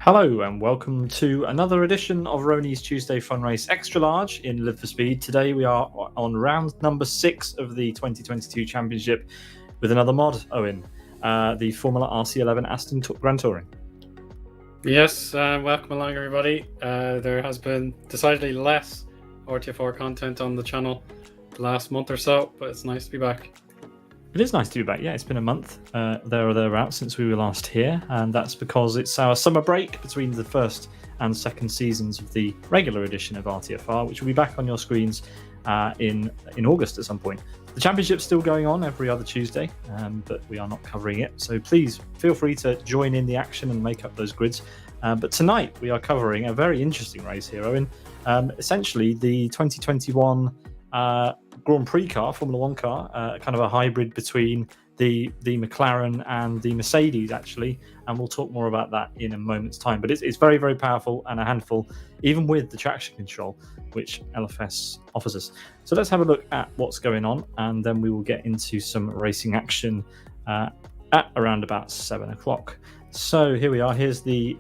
Hello and welcome to another edition of Rony's Tuesday Fun Race Extra Large in Live for Speed. Today we are on round number 6 of the 2022 Championship with another mod, Eoin, the Formula RC11 Aston Grand Touring. Yes, welcome along everybody. There has been decidedly less RTFR content on the channel the last month or so, but it's nice to be back. It is nice to be back. Yeah, it's been a month there or thereabouts since we were last here, and that's because it's our summer break between the first and second seasons of the regular edition of RTFR, which will be back on your screens in August at some point. The championship's still going on every other Tuesday, but we are not covering it, so please feel free to join in the action and make up those grids. But tonight we are covering a very interesting race here, Eoin. Essentially, the 2021 Grand Prix car, Formula One car, kind of a hybrid between the McLaren and the Mercedes, actually, and we'll talk more about that in a moment's time. But it's very, very powerful and a handful, even with the traction control, which LFS offers us. So let's have a look at what's going on, and then we will get into some racing action at around about 7 o'clock. So here we are. Here's the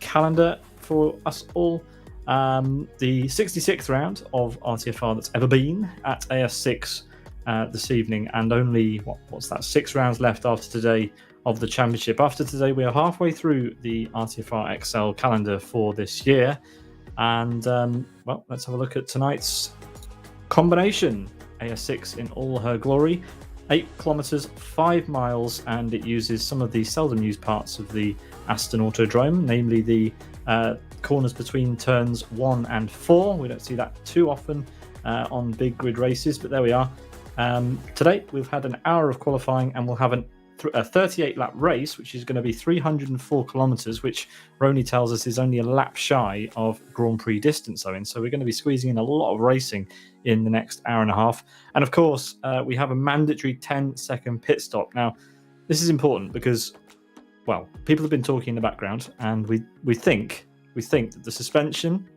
calendar for us all. The 66th round of RTFR that's ever been at AS6 this evening, and only what's that, 6 rounds left after today of the championship. After today we are halfway through the RTFR XL calendar for this year, and well, let's have a look at tonight's combination. AS6 in all her glory, 8 kilometers 5 miles, and it uses some of the seldom used parts of the Aston Autodrome, namely the corners between turns 1 and 4. We don't see that too often on big grid races, but there we are. Today we've had an hour of qualifying, and we'll have a 38 lap race, which is going to be 304 kilometers, which Rony tells us is only a lap shy of Grand Prix distance, Owen. So we're going to be squeezing in a lot of racing in the next hour and a half. And of course, we have a mandatory 10-second pit stop. Now, this is important because, well, people have been talking in the background, and we think that the suspension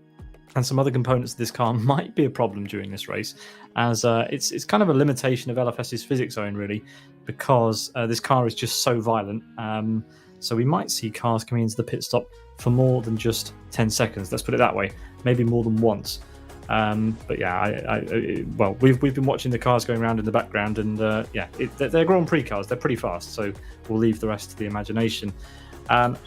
and some other components of this car might be a problem during this race, as it's kind of a limitation of LFS's physics zone, really, because this car is just so violent. So we might see cars coming into the pit stop for more than just 10 seconds. Let's put it that way. Maybe more than once. But yeah, well, we've been watching the cars going around in the background, and yeah, they're Grand Prix cars. They're pretty fast, so we'll leave the rest to the imagination.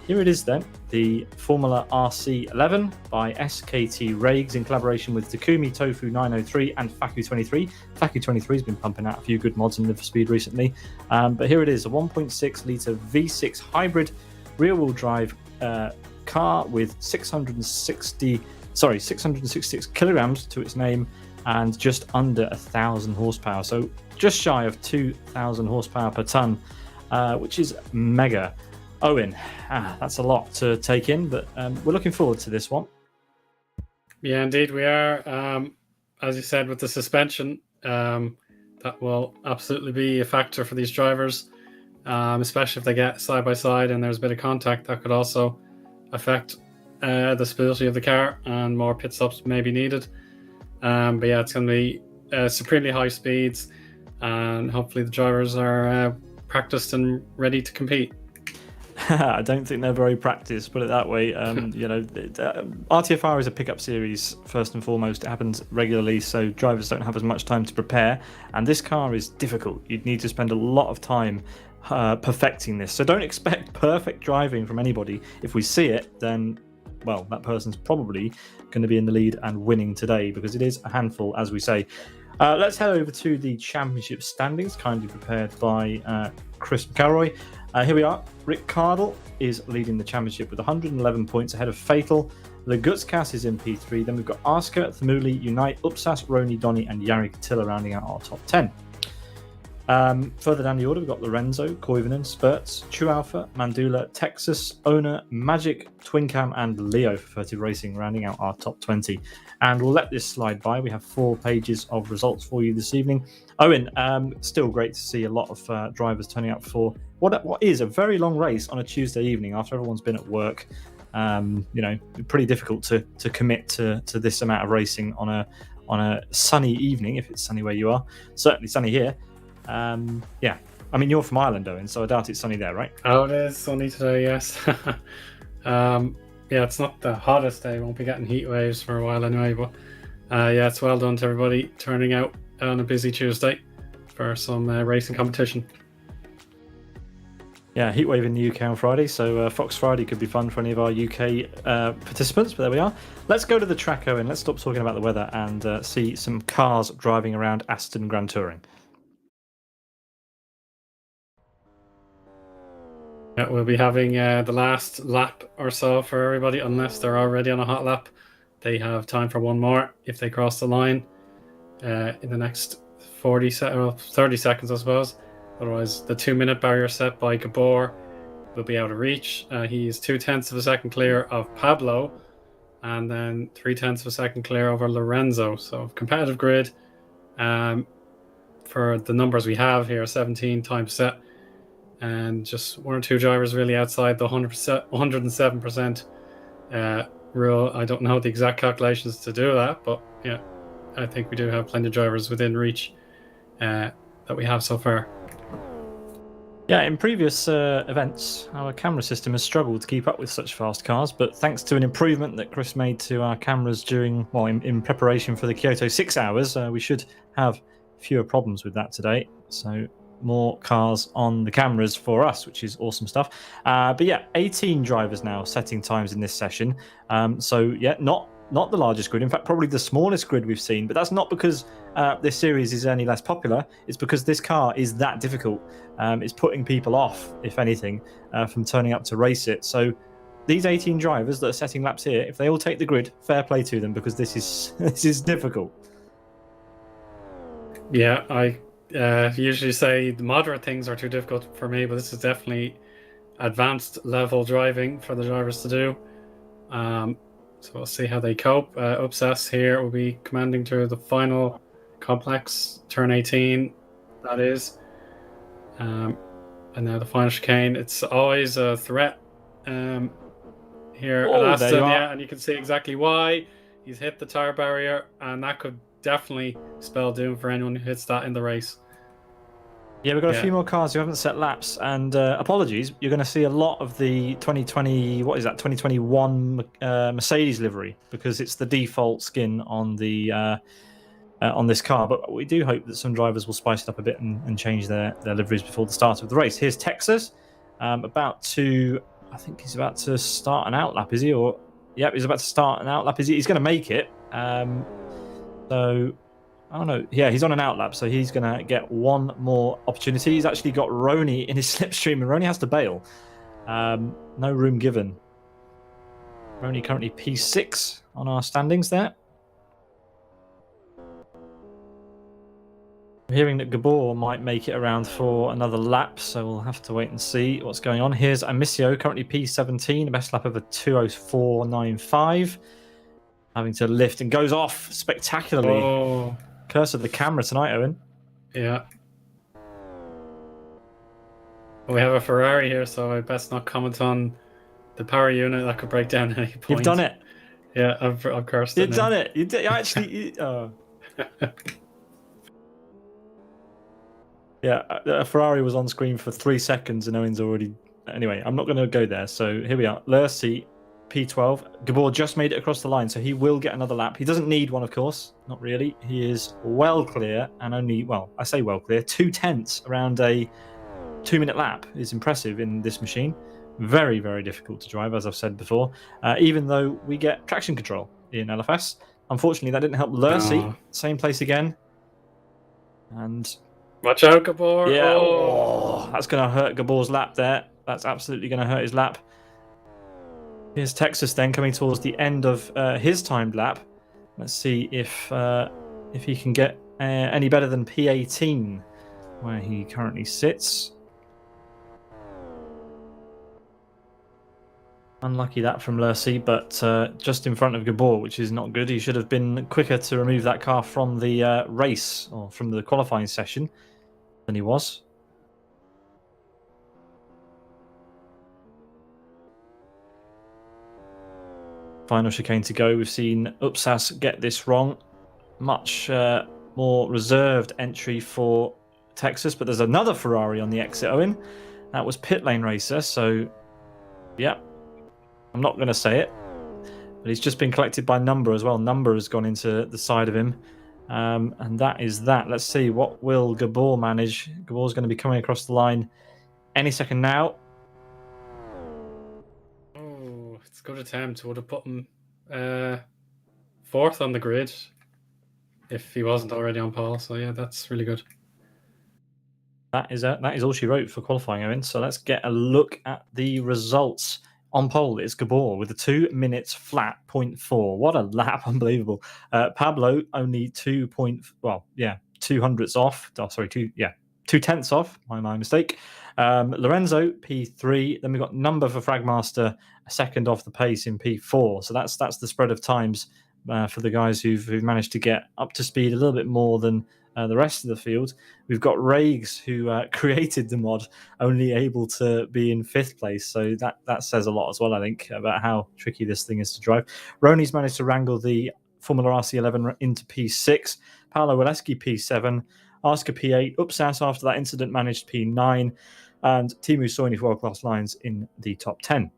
Here it is then, the Formula RC11 by SKT Rags in collaboration with Takumi Tofu 903 and Faku23. Faku23 has been pumping out a few good mods in Live for Speed recently. But here it is, a 1.6 litre V6 hybrid rear-wheel drive car with 666 kilograms to its name and just under 1,000 horsepower. So just shy of 2,000 horsepower per tonne, which is mega. Eoin, that's a lot to take in, but we're looking forward to this one. Yeah, indeed we are. As you said, with the suspension, that will absolutely be a factor for these drivers, especially if they get side by side and there's a bit of contact. That could also affect the stability of the car, and more pit stops may be needed. But yeah, it's going to be supremely high speeds, and hopefully the drivers are practiced and ready to compete. I don't think they're very practiced, put it that way. RTFR is a pickup series first and foremost. It happens regularly, so drivers don't have as much time to prepare, and this car is difficult. You'd need to spend a lot of time perfecting this, so don't expect perfect driving from anybody. If we see it, then, well, that person's probably going to be in the lead and winning today, because it is a handful, as we say. Let's head over to the championship standings, kindly prepared by Chris McElroy. Here we are. Rick Cardle is leading the championship with 111 points ahead of Fatal. The Gutskas is in P3. Then we've got Asker, Thamuli, Unite, Upsas, Rony, Donny, and Yari Katila rounding out our top 10. Further down the order, we've got Lorenzo, Koivunen, Spurts, True Alpha, Mandula, Texas, Owner, Magic, Twincam, and Leo for Furtive Racing rounding out our top 20. And we'll let this slide by. We have 4 pages of results for you this evening. Eoin, still great to see a lot of drivers turning up for what is a very long race on a Tuesday evening after everyone's been at work. Pretty difficult to commit to this amount of racing on a sunny evening, if it's sunny where you are. Certainly sunny here. Yeah, I mean, you're from Ireland, Eoin, so I doubt it's sunny there, right? Oh, it is sunny today, yes. yeah, it's not the hottest day. Won't be getting heat waves for a while anyway. But yeah, it's well done to everybody turning out on a busy Tuesday for some racing competition. Yeah, heatwave in the UK on Friday, so Fox Friday could be fun for any of our UK participants, but there we are. Let's go to the track, Owen. Let's stop talking about the weather and see some cars driving around Aston Grand Touring. Yeah, we'll be having the last lap or so for everybody, unless they're already on a hot lap. They have time for one more if they cross the line in the next 30 seconds, I suppose. Otherwise, the 2-minute barrier set by Gabor will be out of reach. He is 0.2 of a second clear of Pablo, and then 0.3 of a second clear over Lorenzo. So competitive grid for the numbers we have here, 17 times set, and just one or two drivers really outside the 107% rule. I don't know the exact calculations to do that, but yeah, I think we do have plenty of drivers within reach that we have so far. Yeah, in previous events, our camera system has struggled to keep up with such fast cars, but thanks to an improvement that Chris made to our cameras in preparation for the Kyoto 6 hours, we should have fewer problems with that today. So more cars on the cameras for us, which is awesome stuff. But yeah, 18 drivers now setting times in this session. So yeah, not the largest grid, in fact probably the smallest grid we've seen, but that's not because this series is any less popular. It's because this car is that difficult. It's putting people off, if anything, from turning up to race it. So these 18 drivers that are setting laps here, if they all take the grid, fair play to them, because this is difficult. Yeah, I usually say the moderate things are too difficult for me, but this is definitely advanced level driving for the drivers to do. So we'll see how they cope. Upsas here will be commanding to the final complex, turn 18, that is. And now the final chicane. It's always a threat here at Aston, yeah, and you can see exactly why. He's hit the tire barrier, and that could definitely spell doom for anyone who hits that in the race. Yeah, we've got a few more cars who haven't set laps, and apologies, you're going to see a lot of the 2021 Mercedes livery, because it's the default skin on the on this car. But we do hope that some drivers will spice it up a bit and change their liveries before the start of the race. Here's Texas, I think he's about to start an outlap, is he? Or yep, he's about to start an outlap. Is he? He's going to make it. So. I don't know. Yeah, he's on an outlap, so he's going to get one more opportunity. He's actually got Rony in his slipstream, and Rony has to bail. No room given. Rony currently P6 on our standings there. I'm hearing that Gabor might make it around for another lap, so we'll have to wait and see what's going on. Here's Amicio, currently P17, the best lap of a 2:04.95. Having to lift and goes off spectacularly. Oh. Curse of the camera tonight, Owen. Yeah. We have a Ferrari here, so I best not comment on the power unit that could break down at any point. You've done it. Yeah, I've cursed it. You've done it. You did actually. Yeah, a Ferrari was on screen for 3 seconds, and Owen's already. Anyway, I'm not going to go there. So here we are. Lurcy, P12. Gabor just made it across the line, so he will get another lap. He doesn't need one, of course. Not really. He is well clear, and only, well, I say well clear, 0.2 around a 2-minute lap is impressive in this machine. Very, very difficult to drive, as I've said before, even though we get traction control in LFS. Unfortunately, that didn't help Lurcy. Oh. Same place again. And watch out, Gabor. Yeah, that's going to hurt Gabor's lap there. That's absolutely going to hurt his lap. Here's Texas then coming towards the end of his timed lap. Let's see if he can get any better than P18, where he currently sits. Unlucky that from Lurcy, but just in front of Gabor, which is not good. He should have been quicker to remove that car from the race, or from the qualifying session, than he was. Final chicane to go. We've seen Upsas get this wrong. Much more reserved entry for Texas, but there's another Ferrari on the exit, Owen. That was Pit Lane Racer, so yeah. I'm not going to say it, but he's just been collected by Number as well. Number has gone into the side of him. And that is that. Let's see, what will Gabor manage? Gabor's going to be coming across the line any second now. Oh, it's a good attempt. Would have put him fourth on the grid if he wasn't already on pole. So yeah, that's really good. That is all she wrote for qualifying, Eoin. So let's get a look at the results. On pole, it's Gabor with a 2 minutes flat 0.4. What a lap! Unbelievable. Pablo only 2 hundredths off. Oh, sorry, 2/10ths off. My mistake. Lorenzo P3. Then we've got Number for Fragmaster, a second off the pace in P4. So that's the spread of times for the guys who've managed to get up to speed a little bit more than the rest of the field. We've got Rags, who created the mod, only able to be in 5th place. So that says a lot as well, I think, about how tricky this thing is to drive. Rony's managed to wrangle the Formula RC11 into P6. Paolo Waleski P7. Asker P8. Upsas, after that incident, managed P9. And Timu Soini for World Class Lines in the top 10.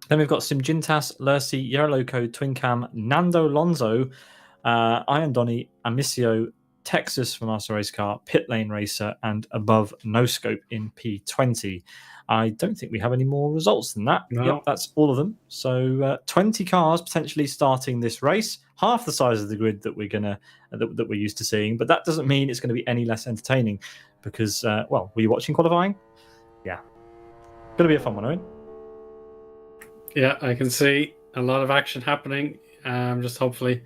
Then we've got Simjintas, Lursi, Yeroloco, Twincam, Nando Lonzo, Iron Donny, Amicio, Texas from Master Race Car, Pit Lane Racer, and Above No Scope in P20. I don't think we have any more results than that. No. Yep, that's all of them. So 20 cars potentially starting this race, half the size of the grid that we're used to seeing. But that doesn't mean it's going to be any less entertaining because, were you watching qualifying? Yeah, going to be a fun one, Owen. Yeah, I can see a lot of action happening. Just hopefully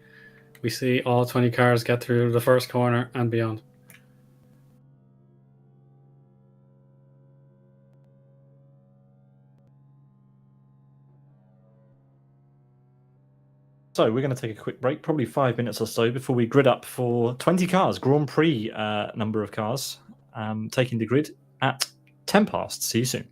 we see all 20 cars get through the first corner and beyond. So we're going to take a quick break, probably 5 minutes or so, before we grid up for 20 cars, Grand Prix number of cars, taking the grid at 10 past. See you soon.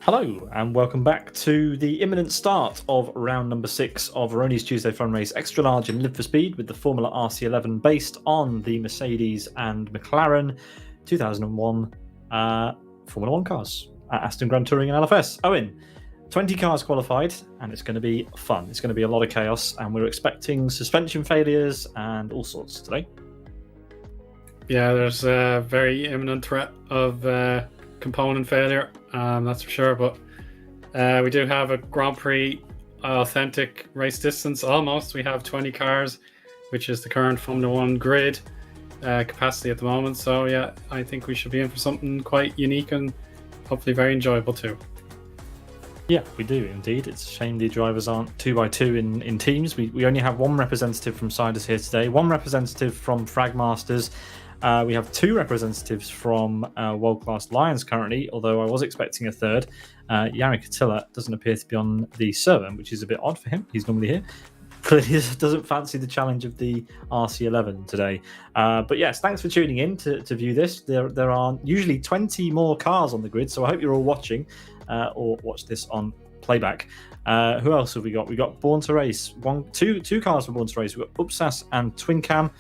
Hello, and welcome back to the imminent start of round number 6 of Rony's Tuesday Fun Race Extra Large in Live for Speed with the Formula RC11 based on the Mercedes and McLaren 2001 Formula 1 cars at Aston Grand Touring and LFS. Owen, 20 cars qualified, and it's going to be fun. It's going to be a lot of chaos, and we're expecting suspension failures and all sorts today. Yeah, there's a very imminent threat of component failure, that's for sure. But we do have a Grand Prix authentic race distance almost. We have 20 cars, which is the current Formula 1 grid capacity at the moment. So yeah, I think we should be in for something quite unique and hopefully very enjoyable too. Yeah, we do indeed. It's a shame the drivers aren't 2x2 in teams. We only have one representative from Siders here today, one representative from Fragmasters. We have 2 representatives from World Class Lions currently, although I was expecting a third. Yannick Attila doesn't appear to be on the server, which is a bit odd for him. He's normally here. Clearly doesn't fancy the challenge of the RC11 today. But yes, thanks for tuning in to view this. There are usually 20 more cars on the grid, so I hope you're all watching or watch this on playback. Who else have we got? We got Born to Race. Two cars for Born to Race. We've got Upsas and Twin Cam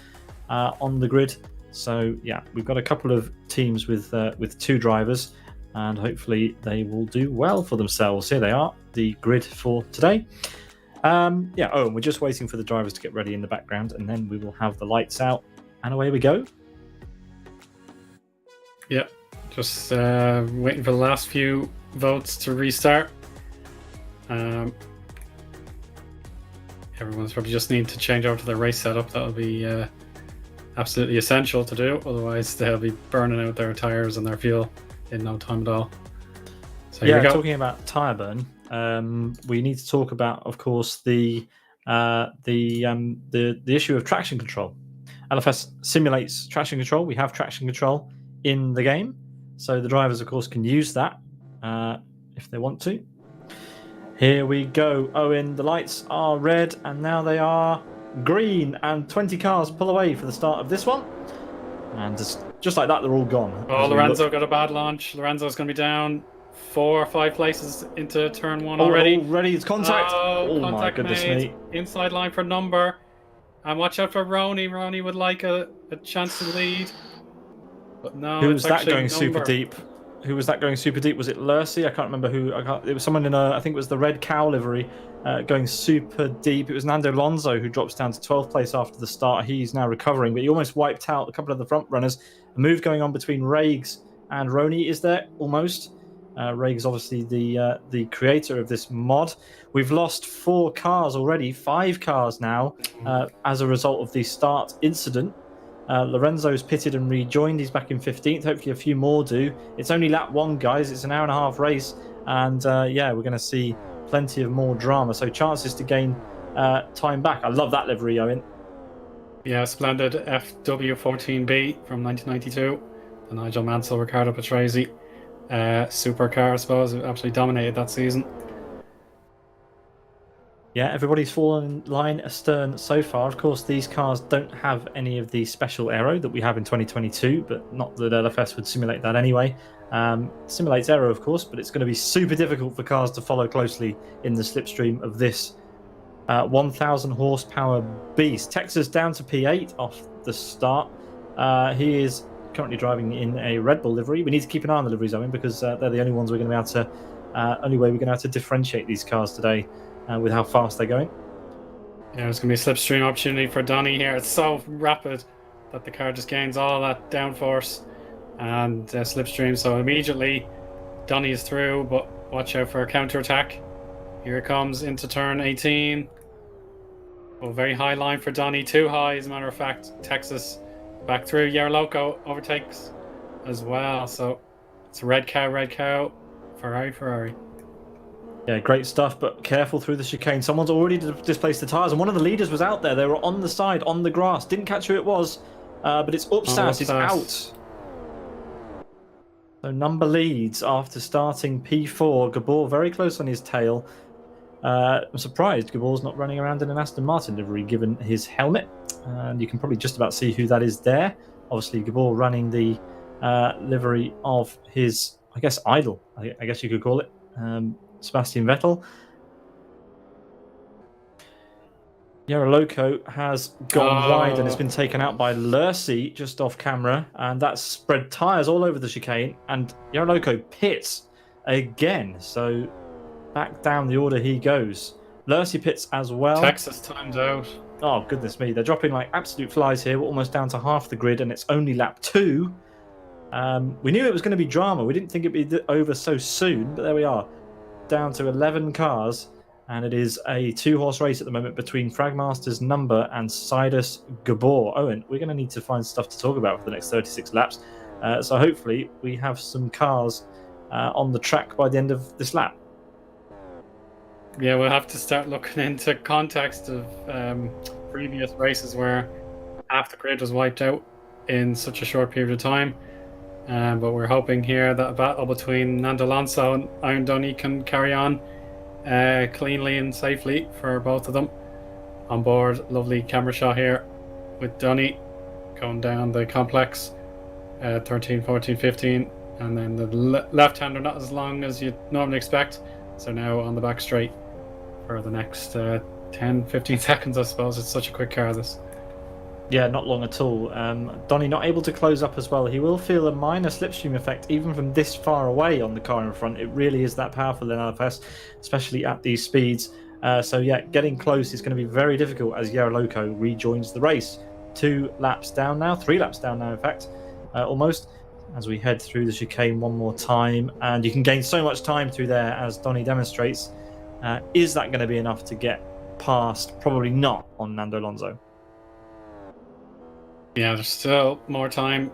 on the grid. So yeah, we've got a couple of teams with 2 drivers, and hopefully they will do well for themselves. Here they are, the grid for today. And we're just waiting for the drivers to get ready in the background, and then we will have the lights out, and away we go. Yeah, just waiting for the last few votes to restart. Everyone's probably just need to change over to their race setup. That'll be absolutely essential to do, otherwise they'll be burning out their tires and their fuel in no time at all. So yeah, talking about tire burn, we need to talk about, of course, the issue of traction control. LFS simulates traction control. We have traction control in the game, so the drivers, of course, can use that if they want to. Here we go. Owen, the lights are red, and now they are green, and 20 cars pull away for the start of this one, and just like that, they're all gone. Oh, Lorenzo got a bad launch. Lorenzo's going to be down 4 or 5 places into turn 1 already. Already, it's contact. Oh contact my goodness made. me. Inside line for number, and watch out for Rony. Rony would like a chance to lead, but no. Who was that number. going super deep? Who was that going super deep? Was it Lurcy? I can't remember who. It was someone in I think it was the red cow livery going super deep. It was Nando Lonzo who drops down to 12th place after the start. He's now recovering, but he almost wiped out a couple of the front runners. A move going on between Rags and Rony is there almost. Rags obviously the creator of this mod. We've lost 4 cars already, 5 cars now as a result of the start incident. Lorenzo's pitted and rejoined. He's back in 15th. Hopefully a few more do. It's only lap 1, guys. It's an hour and a half race, and we're going to see plenty of more drama, so chances to gain time back. I love that livery, Owen. Yeah, splendid FW14B from 1992. The Nigel Mansell, Riccardo Patrese supercar, I suppose. It absolutely dominated that season. Yeah, everybody's fallen in line astern so far. Of course, these cars don't have any of the special aero that we have in 2022, but not that LFS would simulate that anyway. Simulates aero, of course, but it's going to be super difficult for cars to follow closely in the slipstream of this 1,000 horsepower beast. Texas down to P8 off the start. He is currently driving in a Red Bull livery. We need to keep an eye on the liveries, Owen, because they're the only ones we're going to be able to, only way we're going to have to differentiate these cars today with how fast they're going. Yeah, there's going to be a slipstream opportunity for Donny here. It's so rapid that the car just gains all that downforce and slipstream. So immediately Donny is through, but watch out for a counter attack. Here it comes into turn 18. Oh, very high line for Donny. Too high, as a matter of fact. Texas back through. Yarloco overtakes as well. So it's red cow. Ferrari. Yeah, great stuff, but careful through the chicane. Someone's already displaced the tyres, and one of the leaders was out there. They were on the side, on the grass. Didn't catch who it was, but it's Upstas. It's out. So number leads after starting P4. Gabor very close on his tail. I'm surprised Gabor's not running around in an Aston Martin livery, given his helmet. And you can probably just about see who that is there. Obviously, Gabor running the livery of his, I guess, idol, I guess you could call it. Sebastian Vettel. Yarloco has gone wide and has been taken out by Lurcy just off camera, and that's spread tyres all over the chicane, and Yarloco pits again, so back down the order he goes. Lurcy pits as well. Texas timed out. Oh, goodness me. They're dropping like absolute flies here. We're almost down to half the grid, and it's only lap 2. We knew it was going to be drama. We didn't think it'd be over so soon, but there we are. Down to 11 cars, and it is a 2-horse race at the moment between Fragmaster's Number and Sidus Gabor. Owen, we're going to need to find stuff to talk about for the next 36 laps, so hopefully we have some cars on the track by the end of this lap. Yeah, we'll have to start looking into context of previous races where half the grid was wiped out in such a short period of time. But we're hoping here that a battle between Nando Alonso and Iron Donny can carry on cleanly and safely for both of them. On board, lovely camera shot here with Donny going down the complex, 13, 14, 15, and then the left-hander not as long as you'd normally expect. So now on the back straight for the next 10, 15 seconds, I suppose. It's such a quick car, this. Yeah, not long at all. Donny not able to close up as well. He will feel a minor slipstream effect even from this far away on the car in front. It really is that powerful in LFS, especially at these speeds. So yeah, getting close is going to be very difficult as Yarloco rejoins the race. 2 laps down now, 3 laps down now in fact, almost, as we head through the chicane one more time. And you can gain so much time through there, as Donny demonstrates. Is that going to be enough to get past? Probably not on Nando Alonso. Yeah, there's still more time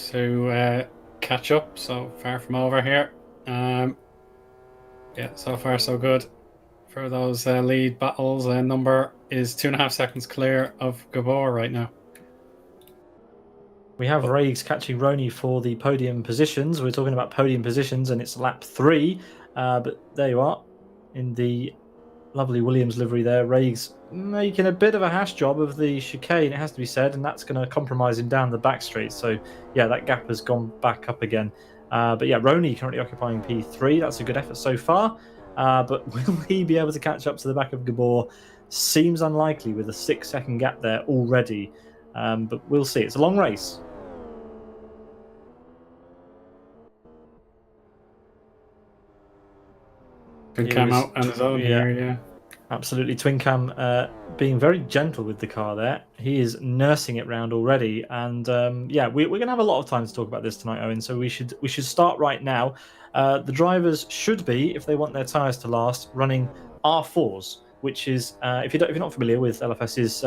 to catch up, so far from over here. Yeah, so far so good for those lead battles. Number is 2.5 seconds clear of Gabor right now. We have Riggs catching Rony for the podium positions. We're talking about podium positions, and it's lap 3. But there you are in the lovely Williams livery there. Riggs making a bit of a hash job of the chicane, it has to be said, and that's going to compromise him down the back straight. So yeah, that gap has gone back up again. But yeah, Rony currently occupying P3. That's a good effort so far. But will he be able to catch up to the back of Gabor? Seems unlikely with a 6-second gap there already. But we'll see. It's a long race. Twin Cam out on his own here, yeah. Absolutely. Twin Cam being very gentle with the car there. He is nursing it round already. And yeah, we're going to have a lot of time to talk about this tonight, Owen. So we should start right now. The drivers should be, if they want their tyres to last, running R4s, which is, if you're not familiar with LFS's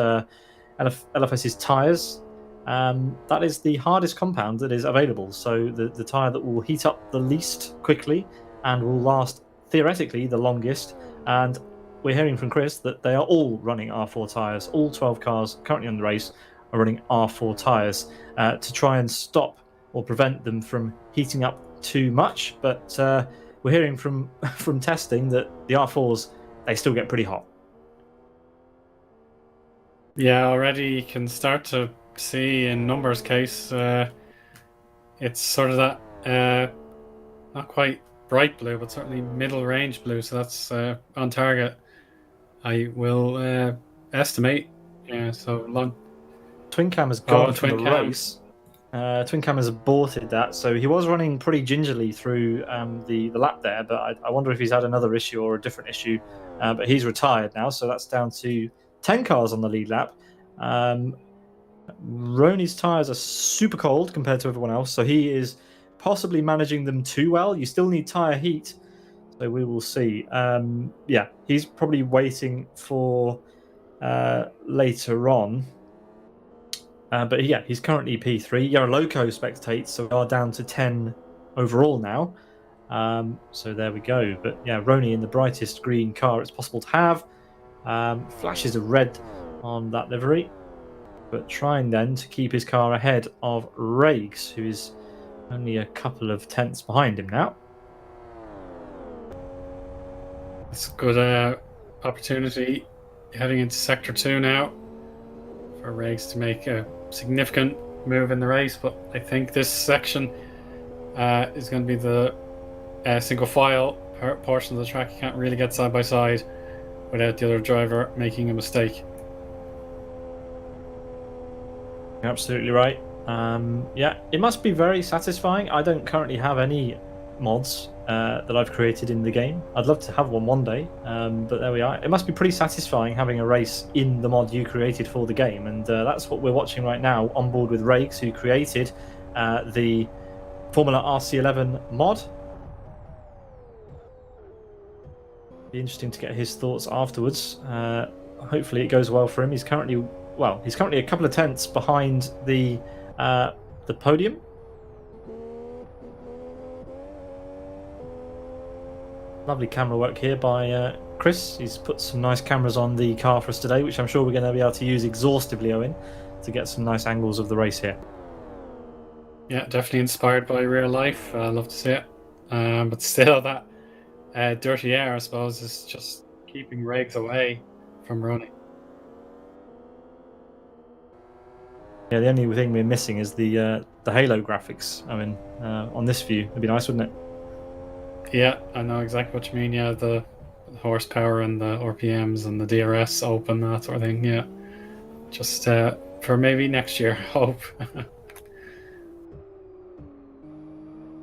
tyres, that is the hardest compound that is available. So the tyre that will heat up the least quickly and will last theoretically the longest. And we're hearing from Chris that they are all running R4 tyres. All 12 cars currently on the race are running R4 tyres to try and stop or prevent them from heating up too much. But we're hearing from testing that the R4s, they still get pretty hot. Yeah, already you can start to see in numbers case, it's sort of that not quite bright blue, but certainly middle range blue. So that's on target, I will estimate. Yeah, so long. Twin Cam has gone from the race. Twin Cam has aborted that, so he was running pretty gingerly through the lap there, but I wonder if he's had another issue or a different issue. But he's retired now, so that's down to 10 cars on the lead lap. Rony's tyres are super cold compared to everyone else, so he is possibly managing them too well. You still need tyre heat, so we will see. Yeah, he's probably waiting for later on. But yeah, he's currently P3. Yaroloco spectates, so we are down to 10 overall now. So there we go. But yeah, Rony in the brightest green car it's possible to have. Flashes of red on that livery, but trying then to keep his car ahead of Rags, who is only a couple of tenths behind him now. It's a good opportunity heading into Sector 2 now for Rags to make a significant move in the race, but I think this section is going to be the single file portion of the track. You can't really get side by side without the other driver making a mistake. You're absolutely right. Yeah, it must be very satisfying. I don't currently have any mods that I've created in the game. I'd love to have one day, but there we are. It must be pretty satisfying having a race in the mod you created for the game, and that's what we're watching right now on board with Rags, who created the Formula RC11 mod. Be interesting to get his thoughts afterwards. Hopefully it goes well for him. He's currently a couple of tenths behind the podium. Lovely camera work here by Chris. He's put some nice cameras on the car for us today, which I'm sure we're going to be able to use exhaustively, Eoin, to get some nice angles of the race here. Yeah, definitely inspired by real life. I love to see it. But still, that dirty air, I suppose, is just keeping Rags away from Rony. Yeah, the only thing we're missing is the halo graphics. I mean, on this view, it'd be nice, wouldn't it? Yeah, I know exactly what you mean. Yeah, the horsepower and the RPMs and the DRS open, that sort of thing. Yeah, just for maybe next year, hope.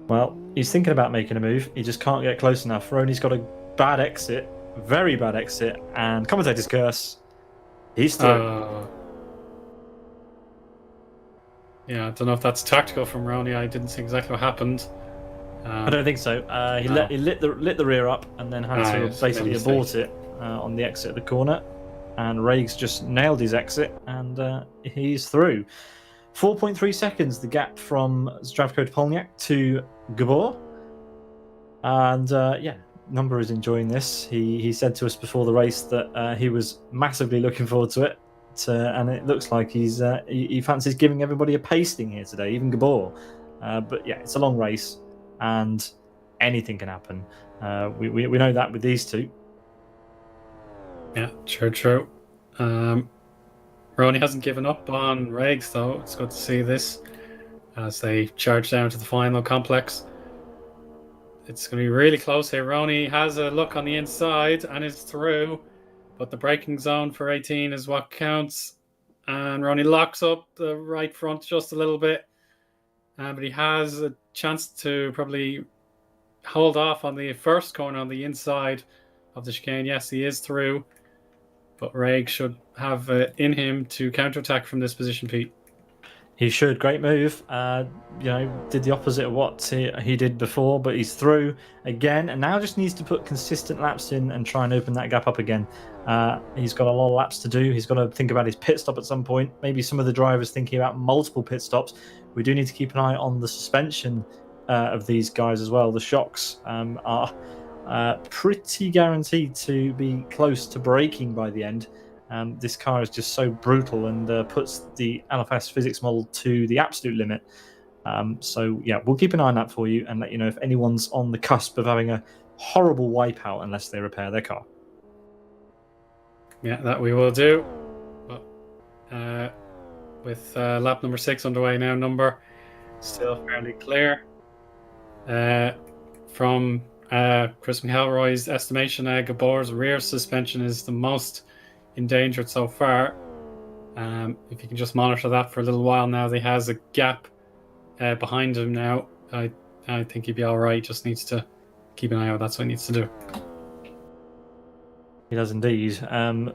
Well, he's thinking about making a move. He just can't get close enough. Rony's got a bad exit, very bad exit, and commentator's curse. He's through. Yeah, I don't know if that's tactical from Rony. I didn't see exactly what happened. I don't think so. He lit the rear up and then had to basically abort it on the exit of the corner. And Rags just nailed his exit, and he's through. 4.3 seconds, the gap from Zdravko Polniak to Gabor. And yeah, Number is enjoying this. He said to us before the race that he was massively looking forward to it. And it looks like he fancies giving everybody a pasting here today, even Gabor. But yeah, it's a long race, and anything can happen. We know that with these two. Yeah, true. Rony hasn't given up on Rags, though. It's good to see this as they charge down to the final complex. It's going to be really close here. Rony has a look on the inside and is through, but the braking zone for 18 is what counts. And Rony locks up the right front just a little bit, but he has a chance to probably hold off on the first corner on the inside of the chicane. Yes, he is through, but Rag should have in him to counterattack from this position, Pete. He should. Great move. Did the opposite of what he did before, but he's through again, and now just needs to put consistent laps in and try and open that gap up again. He's got a lot of laps to do. He's got to think about his pit stop at some point. Maybe some of the drivers thinking about multiple pit stops. We do need to keep an eye on the suspension of these guys as well. The shocks are pretty guaranteed to be close to breaking by the end. This car is just so brutal and puts the LFS physics model to the absolute limit. So yeah, we'll keep an eye on that for you and let you know if anyone's on the cusp of having a horrible wipeout unless they repair their car. Yeah, that we will do. But, with lap number 6 underway now, Number still fairly clear. From Chris McElroy's estimation, Gabor's rear suspension is the most endangered so far. If you can just monitor that for a little while now, he has a gap behind him now. I think he'd be all right. Just needs to keep an eye out. That's what he needs to do. He does indeed.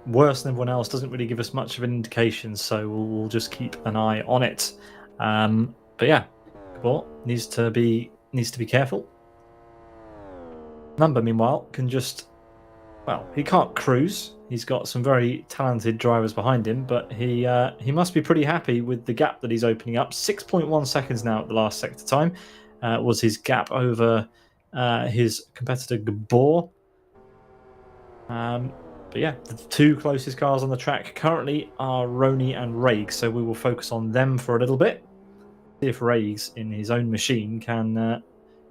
Worse than everyone else, doesn't really give us much of an indication, so we'll just keep an eye on it. But yeah, Gabor needs to be careful. Number, meanwhile, can just, well, he can't cruise. He's got some very talented drivers behind him, but he must be pretty happy with the gap that he's opening up. 6.1 seconds now at the last sector time was his gap over his competitor Gabor. But yeah, the two closest cars on the track currently are Rony and Raig, so we will focus on them for a little bit. See if Raig's in his own machine can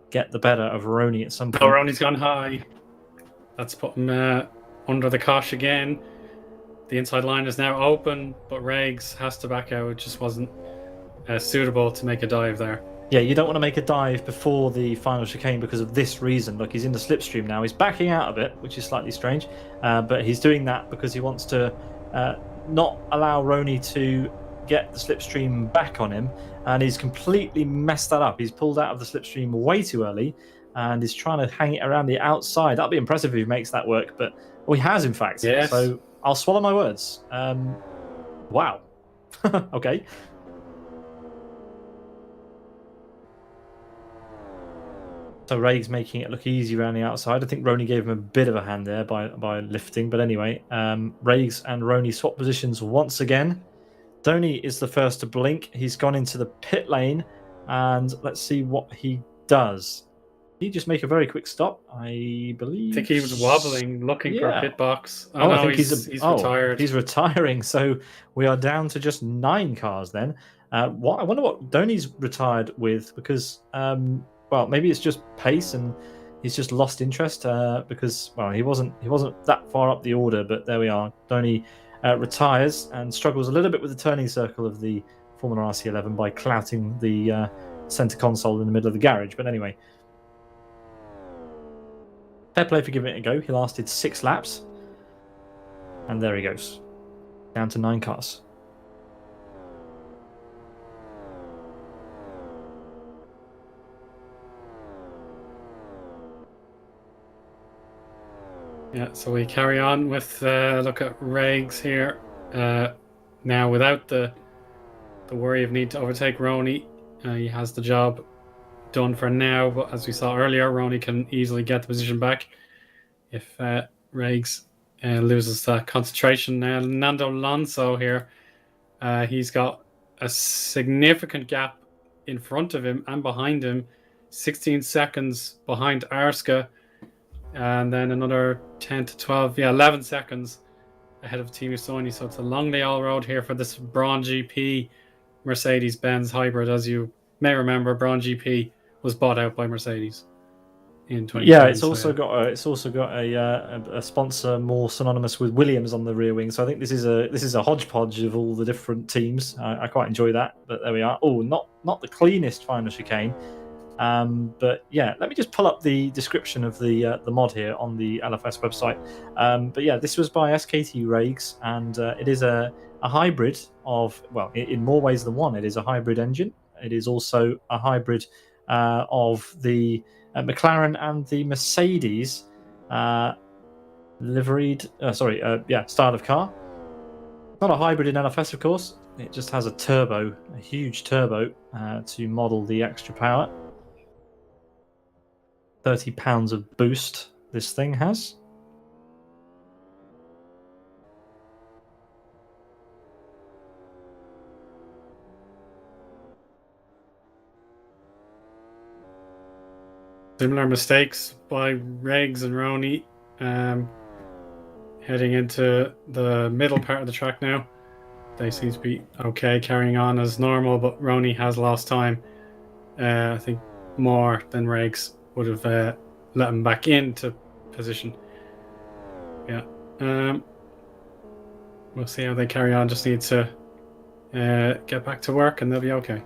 get the better of Rony at some point. Oh, Rony's gone high. That's put him under the cosh again. The inside line is now open, but Raig's has to back out. It just wasn't suitable to make a dive there. Yeah, you don't want to make a dive before the final chicane because of this reason. Look, he's in the slipstream now. He's backing out of it, which is slightly strange. But he's doing that because he wants to not allow Rony to get the slipstream back on him. And he's completely messed that up. He's pulled out of the slipstream way too early and is trying to hang it around the outside. That'd be impressive if he makes that work. But he has, in fact. Yes. So I'll swallow my words. Wow. Okay. So Raig's making it look easy around the outside. I think Rony gave him a bit of a hand there by lifting. But anyway, Raig's and Rony swap positions once again. Donny is the first to blink. He's gone into the pit lane. And let's see what he does. Did he just make a very quick stop? I believe. I think he was wobbling, looking for a pit box. Oh, I think he's retired. He's retiring. So we are down to just 9 cars then. I wonder what Donny's retired with because... well, maybe it's just pace, and he's just lost interest because, well, he wasn't that far up the order. But there we are. Donny retires and struggles a little bit with the turning circle of the Formula RC11 by clouting the center console in the middle of the garage. But anyway, fair play for giving it a go. He lasted 6 laps, and there he goes, down to 9 cars. Yeah, so we carry on with look at Raig's here. Now without the worry of need to overtake Rony, he has the job done for now. But as we saw earlier, Rony can easily get the position back if Raig's loses that concentration. Nando Alonso here, he's got a significant gap in front of him and behind him, 16 seconds behind Arska. And then another 10 to 12, 11 seconds ahead of Team Sony. So it's a long day all road here for this Braun GP Mercedes-Benz hybrid. As you may remember, Braun GP was bought out by Mercedes in 2020. Yeah, it's also got a sponsor more synonymous with Williams on the rear wing. So I think this is a hodgepodge of all the different teams. I quite enjoy that. But there we are. Oh, not the cleanest final chicane. But yeah, let me just pull up the description of the mod here on the LFS website. But yeah, this was by SKT Raig's, and it is a hybrid of, well, in more ways than one. It is a hybrid engine. It is also a hybrid of the McLaren and the Mercedes style of car. Not a hybrid in LFS, of course. It just has a huge turbo to model the extra power. 30 pounds of boost this thing has. Similar mistakes by Raig's and Rony, heading into the middle part of the track now. They seem to be okay, carrying on as normal, but Rony has lost time. I think more than Raig's would have let him back into position. Yeah. We'll see how they carry on. Just need to get back to work and they'll be okay.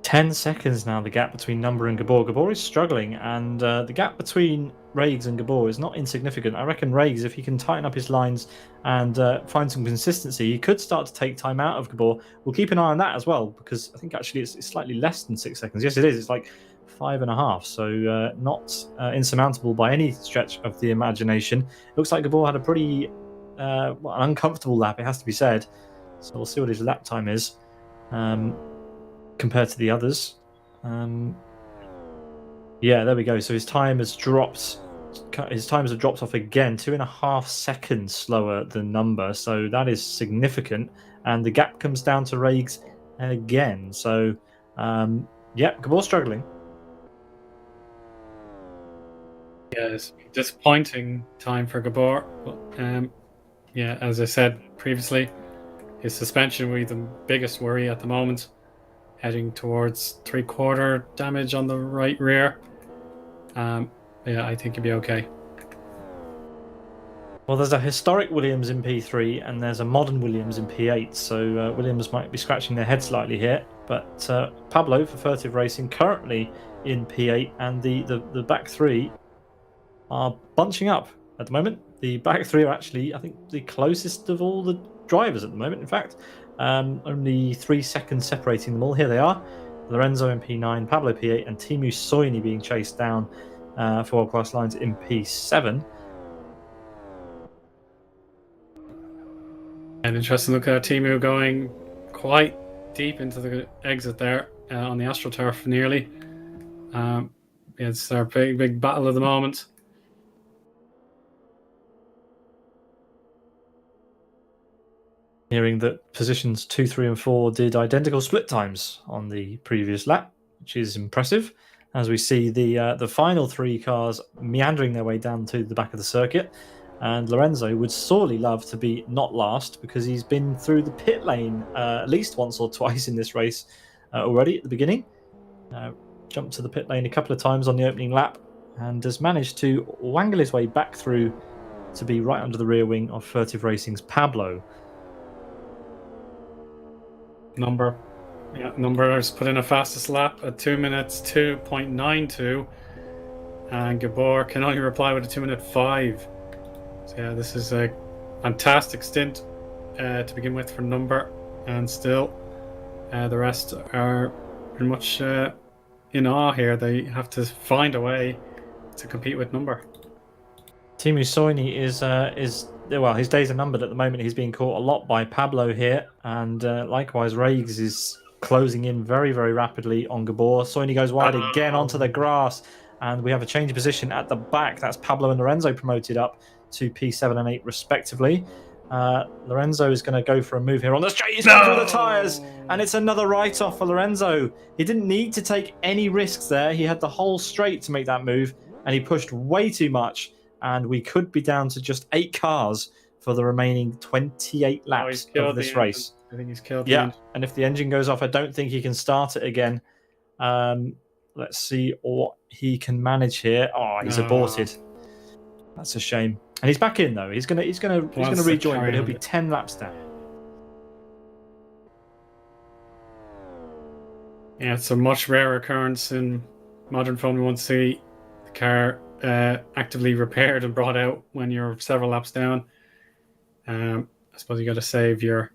10 seconds now, the gap between Number and Gabor. Gabor is struggling, and the gap between Raig's and Gabor is not insignificant. I reckon Raig's, if he can tighten up his lines and find some consistency, he could start to take time out of Gabor. We'll keep an eye on that as well, because I think actually it's slightly less than 6 seconds. Yes, it is. It's like 5.5. So not insurmountable by any stretch of the imagination. Looks like Gabor had a pretty an uncomfortable lap, it has to be said. So we'll see what his lap time is compared to the others. Yeah, there we go. So his time has dropped. His times have dropped off again, 2.5 seconds slower than number. So that is significant. And the gap comes down to Rags again. So, yeah, Gabor struggling. Yeah, it's disappointing time for Gabor. But, yeah, as I said previously, his suspension will be the biggest worry at the moment. Heading towards 3/4 damage on the right rear. Yeah, I think he'll be okay. Well, there's a historic Williams in P3 and there's a modern Williams in P8, so Williams might be scratching their head slightly here. But Pablo for Furtive Racing currently in P8, and the back three are bunching up at the moment. The back three are actually, I think, the closest of all the drivers at the moment. In fact, only 3 seconds separating them all. Here they are: Lorenzo in P9, Pablo P8, and Teemu Soini being chased down for World Class Lines in P7. An interesting look at Teemu going quite deep into the exit there on the AstroTurf nearly. It's our big battle at the moment. Hearing that positions 2, 3, and 4 did identical split times on the previous lap, which is impressive. As we see the final 3 cars meandering their way down to the back of the circuit. And Lorenzo would sorely love to be not last, because he's been through the pit lane at least once or twice in this race already at the beginning. Jumped to the pit lane a couple of times on the opening lap and has managed to wangle his way back through to be right under the rear wing of Furtive Racing's Pablo. Number has put in a fastest lap at 2 minutes 2.92, and Gabor can only reply with a 2 minute 5. So yeah, this is a fantastic stint to begin with for Number, and still the rest are pretty much in awe here. They have to find a way to compete with Number. Teemu Soini is well, his days are numbered at the moment. He's being caught a lot by Pablo here, and likewise Rags is closing in very, very rapidly on Gabor. Soini goes wide again onto the grass, and we have a change of position at the back. That's Pablo and Lorenzo promoted up to P7 and 8 respectively. Lorenzo is going to go for a move here on the straight. He's gone through the tyres, and it's another write-off for Lorenzo. He didn't need to take any risks there. He had the whole straight to make that move, and he pushed way too much, and we could be down to just 8 cars for the remaining 28 laps of this race. I think he's killed the engine. And if the engine goes off, I don't think he can start it again. Let's see what he can manage here. Oh, he's aborted. That's a shame. And he's back in though. He's gonna rejoin, but he'll be 10 laps down. Yeah, it's a much rarer occurrence in modern Formula 1 to see the car actively repaired and brought out when you're several laps down. I suppose you got to save your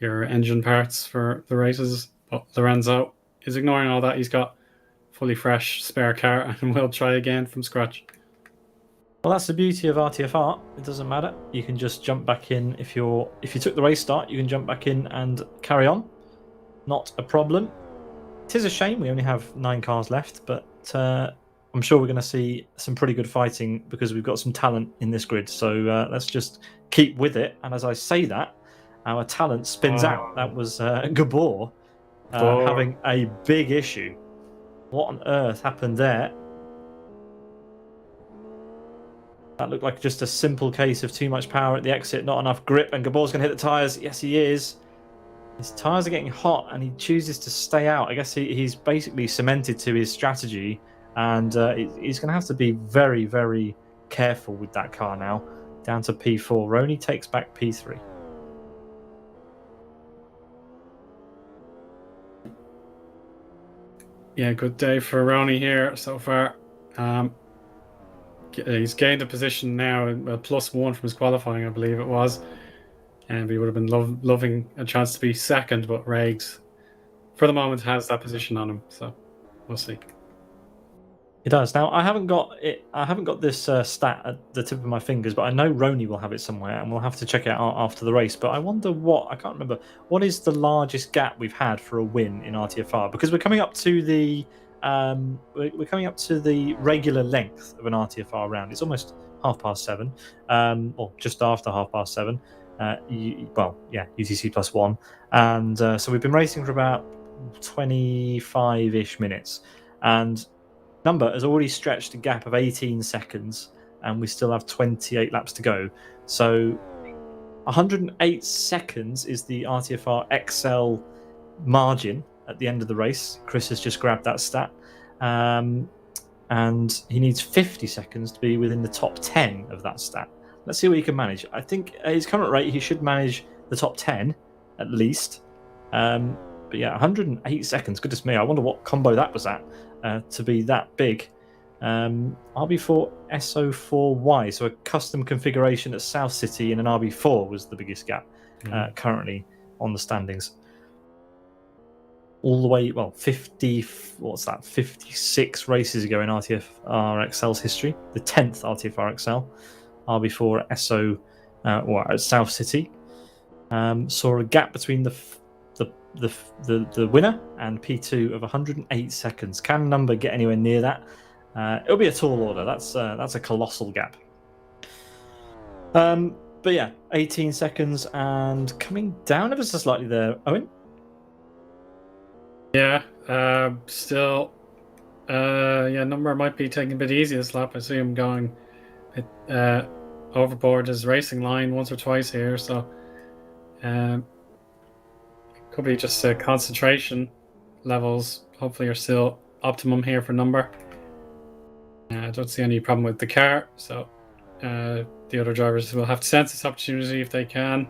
engine parts for the races. But Lorenzo is ignoring all that. He's got fully fresh spare car and will try again from scratch. Well, that's the beauty of RTFR. It doesn't matter. You can just jump back in if you took the race start. You can jump back in and carry on. Not a problem. It is a shame we only have 9 cars left, but I'm sure we're going to see some pretty good fighting because we've got some talent in this grid. So let's just keep with it. And as I say that, our talent spins out. That was Gabor having a big issue. What on earth happened there? That looked like just a simple case of too much power at the exit, not enough grip, and Gabor's going to hit the tyres. Yes, he is. His tyres are getting hot, and he chooses to stay out. I guess he's basically cemented to his strategy, and he's going to have to be very, very careful with that car now. Down to P4. Rony takes back P3. Yeah, good day for Rony here so far. He's gained a position now, +1 from his qualifying, I believe it was. And we would have been loving a chance to be second, but Rags, for the moment, has that position on him. So we'll see. It does. Now I haven't got it. I haven't got this stat at the tip of my fingers, but I know Rony will have it somewhere, and we'll have to check it out after the race. But I wonder I can't remember. What is the largest gap we've had for a win in RTFR? Because we're coming up to the we're coming up to the regular length of an RTFR round. It's almost 7:30, or just after 7:30. UTC +1, and so we've been racing for about 25-ish minutes, and Number has already stretched a gap of 18 seconds, and we still have 28 laps to go. So 108 seconds is the RTFR XL margin at the end of the race. Chris has just grabbed that stat. And he needs 50 seconds to be within the top 10 of that stat. Let's see what he can manage. I think at his current rate, he should manage the top 10 at least. But yeah, 108 seconds. Goodness me, I wonder what combo that was at to be that big. RB4 SO4Y, so a custom configuration at South City in an RB4 was the biggest gap currently on the standings. All the way, 56 races ago in RTFR XL's history, the 10th RTFR XL, RB4 SO at South City, saw a gap between the winner and P2 of 108 seconds. Can Number get anywhere near that? It'll be a tall order. That's a colossal gap. But yeah, 18 seconds and coming down ever so slightly there. Owen? Yeah, still, Number might be taking a bit easy this lap. I see him going overboard his racing line once or twice here, so could be just concentration levels. Hopefully, are still optimum here for Number. I don't see any problem with the car, so the other drivers will have to sense this opportunity if they can.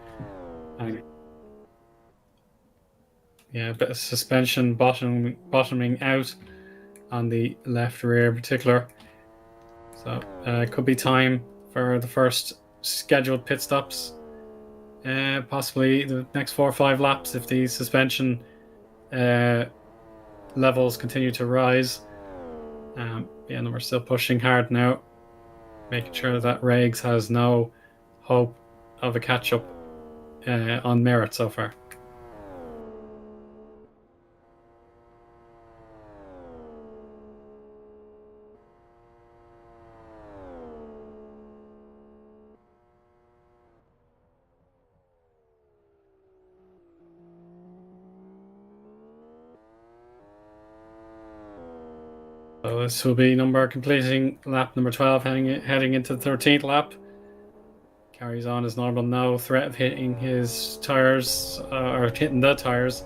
A bit of suspension bottoming out on the left rear in particular. So it could be time for the first scheduled pit stops. Possibly the next 4 or 5 laps if the suspension levels continue to rise. And we're still pushing hard now, making sure that Regs has no hope of a catch-up on merit so far. So this will be Number completing lap number 12, heading into the 13th lap. Carries on as normal, no threat of hitting his tires or hitting the tires.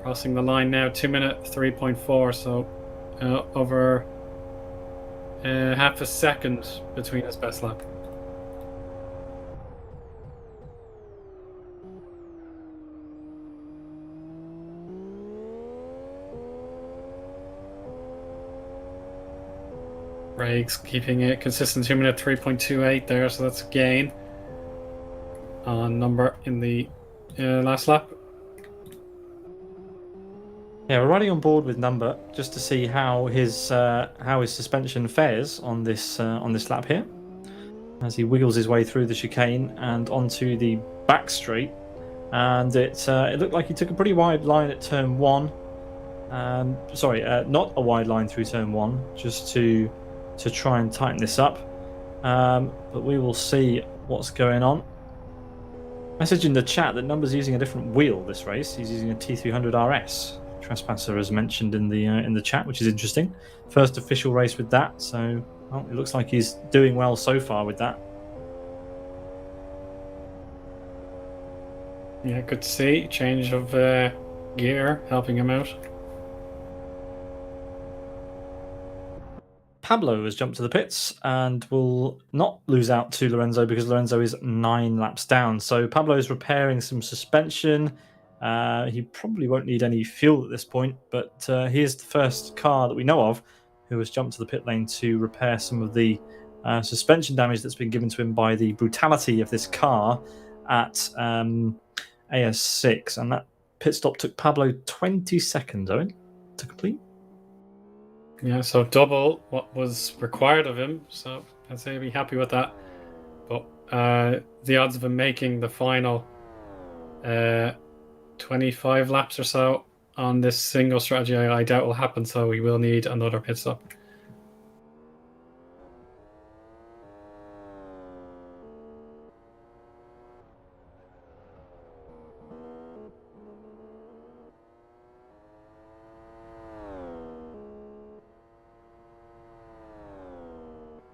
Crossing the line now, 2 minute 3.4, so over half a second between his best lap. Regs keeping it consistent, 2 minute 3.28 there, so that's a gain on Number in the last lap. Yeah, we're riding on board with Number just to see how his suspension fares on this lap here, as he wiggles his way through the chicane and onto the back straight. And it looked like he took a pretty wide line at turn 1. Not a wide line through turn 1, just to try and tighten this up. But we will see what's going on. Message in the chat that Number's using a different wheel this race. He's using a T300 RS. Trespasser has mentioned in the chat, which is interesting. First official race with that, so it looks like he's doing well so far with that. Yeah, good to see. Change of gear helping him out. Pablo has jumped to the pits and will not lose out to Lorenzo because Lorenzo is 9 laps down. So Pablo is repairing some suspension. He probably won't need any fuel at this point, but he is the first car that we know of who has jumped to the pit lane to repair some of the suspension damage that's been given to him by the brutality of this car at AS6. And that pit stop took Pablo 20 seconds, Owen, to complete. Yeah, so double what was required of him. So I'd say I'd be happy with that. But the odds of him making the final 25 laps or so on this single strategy, I doubt will happen. So he will need another pit stop.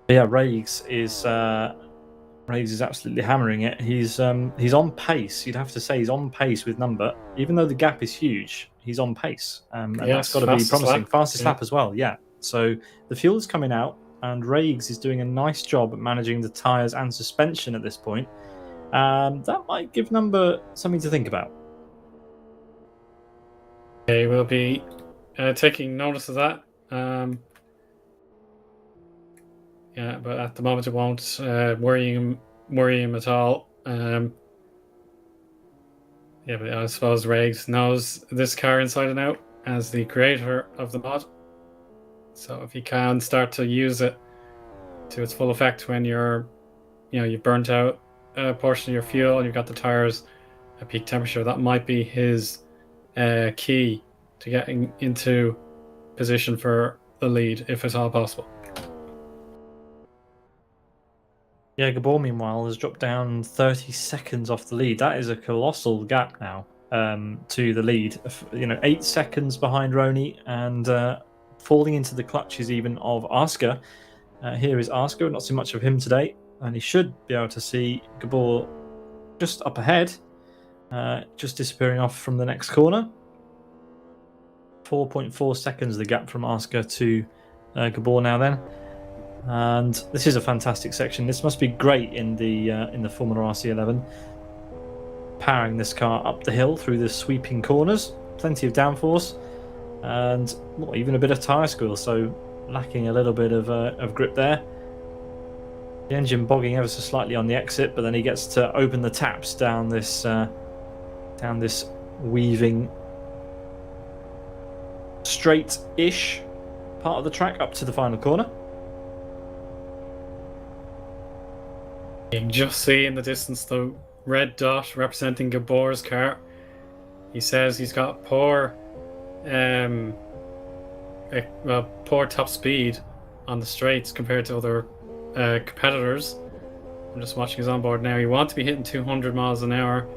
Yeah, Riggs is absolutely hammering it. He's on pace. You'd have to say he's on pace with number, even though the gap is huge. He's on pace, and that's got to be promising. Fastest lap as well. Yeah. So the fuel is coming out, and Riggs is doing a nice job at managing the tyres and suspension at this point. That might give number something to think about. Okay, we'll be taking notice of that. Yeah, but at the moment it won't worry him at all. Yeah, but I suppose Riggs knows this car inside and out as the creator of the mod. So if he can start to use it to its full effect when you've burnt out a portion of your fuel and you've got the tires at peak temperature, that might be his key to getting into position for the lead, if at all possible. Yeah, Gabor, meanwhile, has dropped down 30 seconds off the lead. That is a colossal gap now to the lead. 8 seconds behind Rony and falling into the clutches even of Oscar. Here is Oscar. Not seen much of him today, and he should be able to see Gabor just up ahead, just disappearing off from the next corner. 4.4 seconds the gap from Oscar to Gabor now then. And this is a fantastic section. This must be great in the Formula RC11. Powering this car up the hill through the sweeping corners, plenty of downforce, and even a bit of tyre squeal. So lacking a little bit of grip there. The engine bogging ever so slightly on the exit, but then he gets to open the taps down this weaving straight-ish part of the track up to the final corner. You can just see in the distance the red dot representing Gabor's car. He says he's got poor top speed on the straights compared to other competitors. I'm just watching his onboard now. He wants to be hitting 200 miles an hour,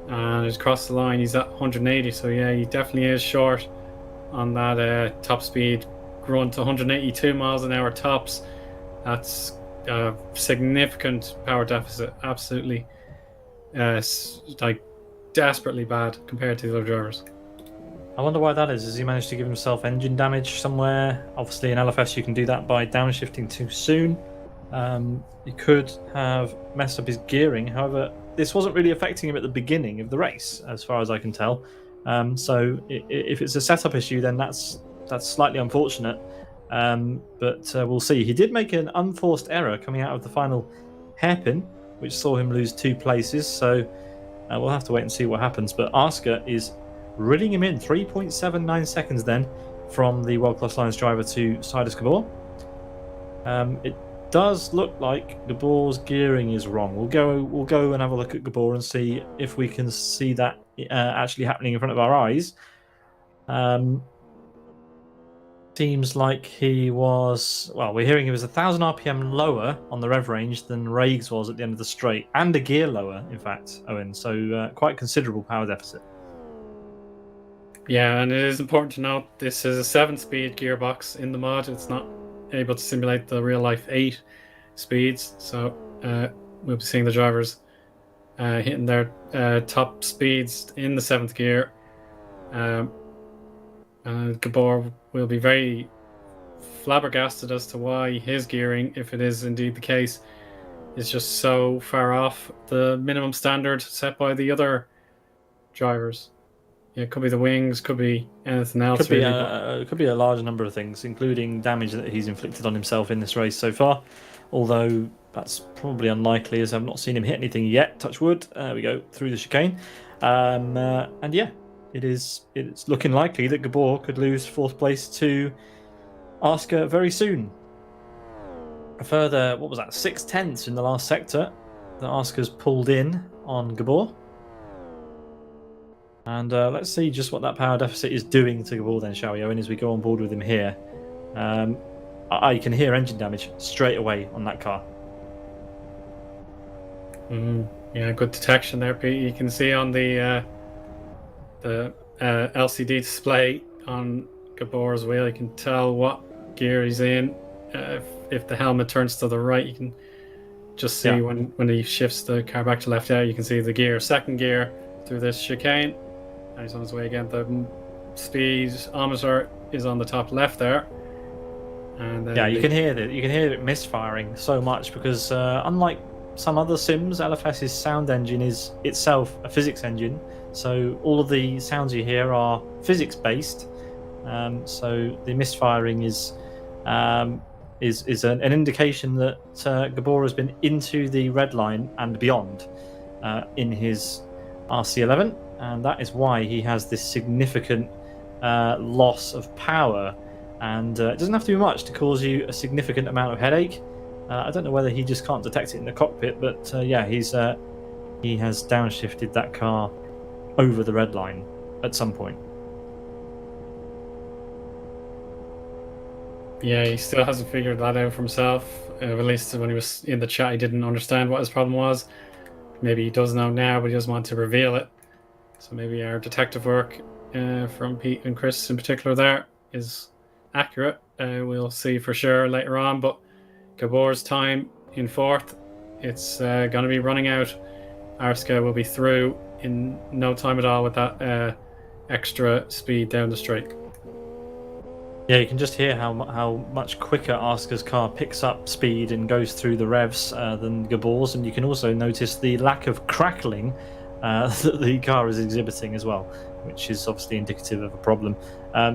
and he's crossed the line. He's at 180, so yeah, he definitely is short on that top speed. Growing to 182 miles an hour tops. That's a significant power deficit. Absolutely, desperately bad compared to the other drivers. I wonder why that is. Has he managed to give himself engine damage somewhere? Obviously, in LFS, you can do that by downshifting too soon. He could have messed up his gearing. However, this wasn't really affecting him at the beginning of the race, as far as I can tell. So if it's a setup issue, then that's slightly unfortunate. But we'll see. He did make an unforced error coming out of the final hairpin, which saw him lose 2 places. So we'll have to wait and see what happens. But Oscar is reeling him in 3.79 seconds then from the World Class Lions driver to Sidus Gabor. It does look like Gabor's gearing is wrong. We'll go and have a look at Gabor and see if we can see that actually happening in front of our eyes. Seems like he was, we're hearing he was 1,000 RPM lower on the rev range than Riggs was at the end of the straight, and a gear lower, in fact, Owen. So quite considerable power deficit. Yeah, and it is important to note this is a 7-speed gearbox in the mod. It's not able to simulate the real-life 8 speeds. So we'll be seeing the drivers hitting their top speeds in the 7th gear. Gabor will be very flabbergasted as to why his gearing, if it is indeed the case, is just so far off the minimum standard set by the other drivers. Yeah, it could be the wings, could be anything else. It could be a large number of things, including damage that he's inflicted on himself in this race so far. Although that's probably unlikely, as I've not seen him hit anything yet. Touch wood. There we go, through the chicane. And yeah, it's looking likely that Gabor could lose 4th place to Oscar very soon. A further, what was that, 6/10 in the last sector that Oscar's pulled in on Gabor. And let's see just what that power deficit is doing to Gabor then, shall we, Owen, as we go on board with him here. I can hear engine damage straight away on that car. Yeah, good detection there, Pete. You can see on the LCD display on Gabor's wheel, you can tell what gear he's in. If the helmet turns to the right, you can just see when he shifts the car back to left out, you can see the gear, second gear through this chicane. And he's on his way again. The speedometer is on the top left there. And you can hear that. You can hear it misfiring so much because unlike some other sims, LFS's sound engine is itself a physics engine. So all of the sounds you hear are physics based. So the misfiring is an indication that Gabor has been into the red line and beyond in his RC11, and that is why he has this significant loss of power. And it doesn't have to be much to cause you a significant amount of headache. I don't know whether he just can't detect it in the cockpit, but he has downshifted that car over the red line at some point. Yeah, he still hasn't figured that out for himself. At least when he was in the chat, he didn't understand what his problem was. Maybe he does know now, but he doesn't want to reveal it. So maybe our detective work from Pete and Chris in particular there is accurate. We'll see for sure later on. But Gabor's time in fourth, it's going to be running out. Arska will be through in no time at all with that extra speed down the straight. Yeah, you can just hear how much quicker Arska's car picks up speed and goes through the revs than Gabor's, and you can also notice the lack of crackling that the car is exhibiting as well, which is obviously indicative of a problem.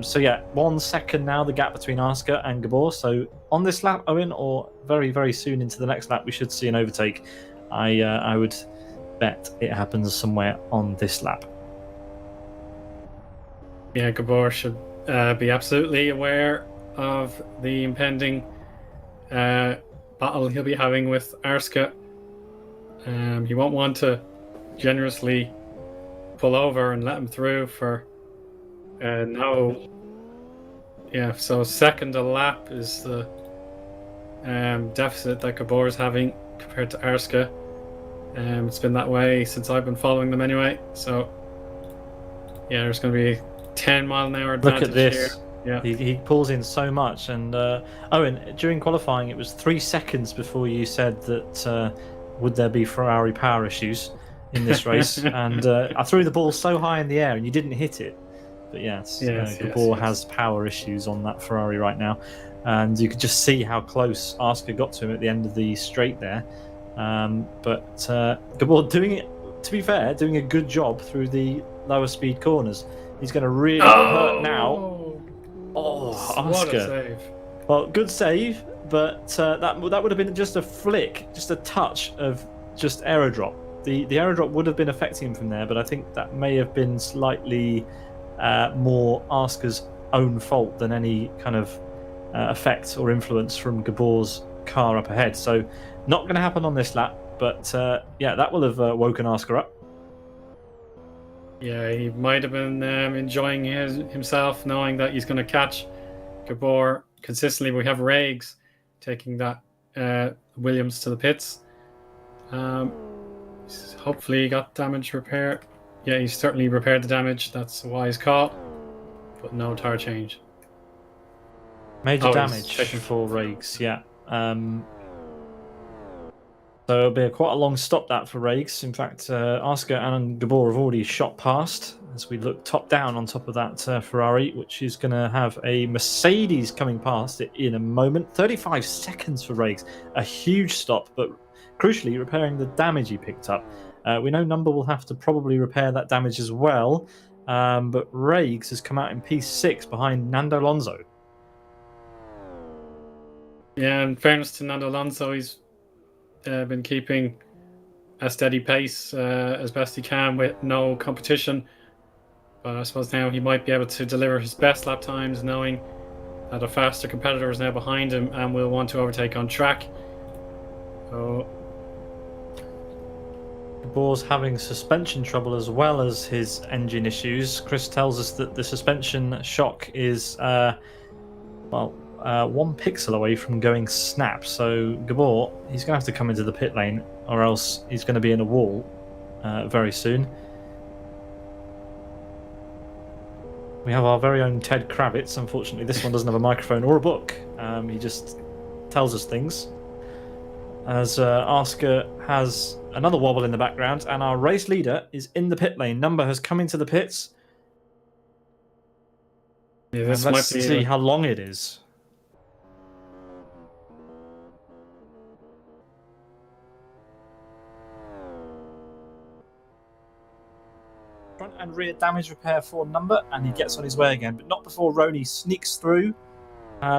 So yeah, 1 second now, the gap between Arska and Gabor. So on this lap, Owen, or very, very soon into the next lap, we should see an overtake. I would bet it happens somewhere on this lap. Yeah, Gabor should be absolutely aware of the impending battle he'll be having with Arska. He won't want to generously pull over and let him through for no. Yeah, so second a lap is the deficit that Gabor is having compared to Arska. It's been that way since I've been following them anyway. So yeah, there's going to be 10-mile-an-hour advantage. Look at this. Here. Yeah. He pulls in so much. And Owen, during qualifying, it was 3 seconds before you said that would there be Ferrari power issues in this race? And I threw the ball so high in the air and you didn't hit it. But yes, Gabor has power issues on that Ferrari right now. And you could just see how close Arska got to him at the end of the straight there. But Gabor doing it, to be fair, doing a good job through the lower speed corners. He's going to really get hurt now. Oh, what a Arska. save. Well, good save, but that would have been just a flick, just a touch of just aerodrop. The aerodrop would have been affecting him from there, but I think that may have been slightly more Arska's own fault than any kind of effect or influence from Gabor's car up ahead. So not going to happen on this lap, but yeah, that will have woken Arska up. Yeah, he might have been enjoying himself, knowing that he's going to catch Gabor consistently. We have Riggs taking that Williams to the pits. Hopefully he got damage repair. Yeah, he certainly repaired the damage. That's a wise call. But no tire change. Major damage for Riggs, yeah. So it'll be quite a long stop that for Riggs. In fact, Arska and Gabor have already shot past as we look top down on top of that Ferrari, which is going to have a Mercedes coming past it in a moment. 35 seconds for Riggs. A huge stop, but crucially repairing the damage he picked up. We know Number will have to probably repair that damage as well, but Riggs has come out in P6 behind Nando Alonso. Yeah, in fairness to Nando Alonso, he's been keeping a steady pace as best he can with no competition. But I suppose now he might be able to deliver his best lap times, knowing The faster competitor is now behind him and will want to overtake on track. So Gabor's having suspension trouble as well as his engine issues. Chris tells us that the suspension shock is, 1 pixel away from going snap. So Gabor, he's going to have to come into the pit lane or else he's going to be in a wall very soon. We have our very own Ted Kravitz. Unfortunately, this one doesn't have a microphone or a book. He just tells us things. As Asker has another wobble in the background, and our race leader is in the pit lane. Number has come into the pits. yeah, this and might let's be see how long it is. Front and rear damage repair for Number, and he gets on his way again, but not before Rony sneaks through.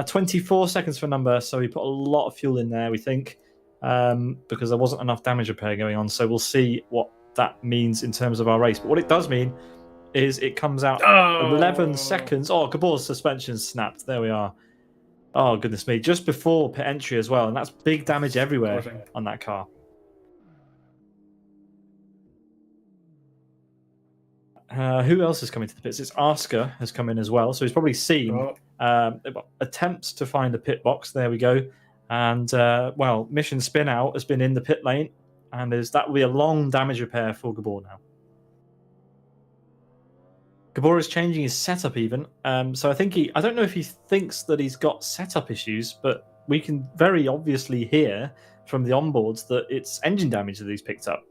24 seconds for Number, so he put a lot of fuel in there, we think, because there wasn't enough damage repair going on. So we'll see what that means in terms of our race. But what it does mean is it comes out 11 seconds. Oh, Gabor's suspension snapped. There we are. Oh, goodness me. Just before pit entry as well, and that's big damage everywhere on that car. Who else is coming to the pits? It's Asker has come in as well, so he's probably seen attempts to find a pit box. There we go, and mission spin out has been in the pit lane, and that will be a long damage repair for Gabor now. Gabor is changing his setup even, so I don't know if he thinks that he's got setup issues, but we can very obviously hear from the onboards that it's engine damage that he's picked up.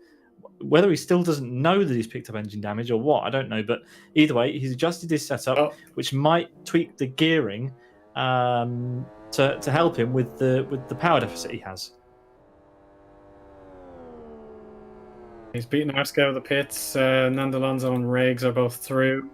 Whether he still doesn't know that he's picked up engine damage or what, I don't know. But either way, he's adjusted his setup, which might tweak the gearing to help him with the power deficit he has. He's beaten Asker out of the pits. Nando Alonso and Riggs are both through.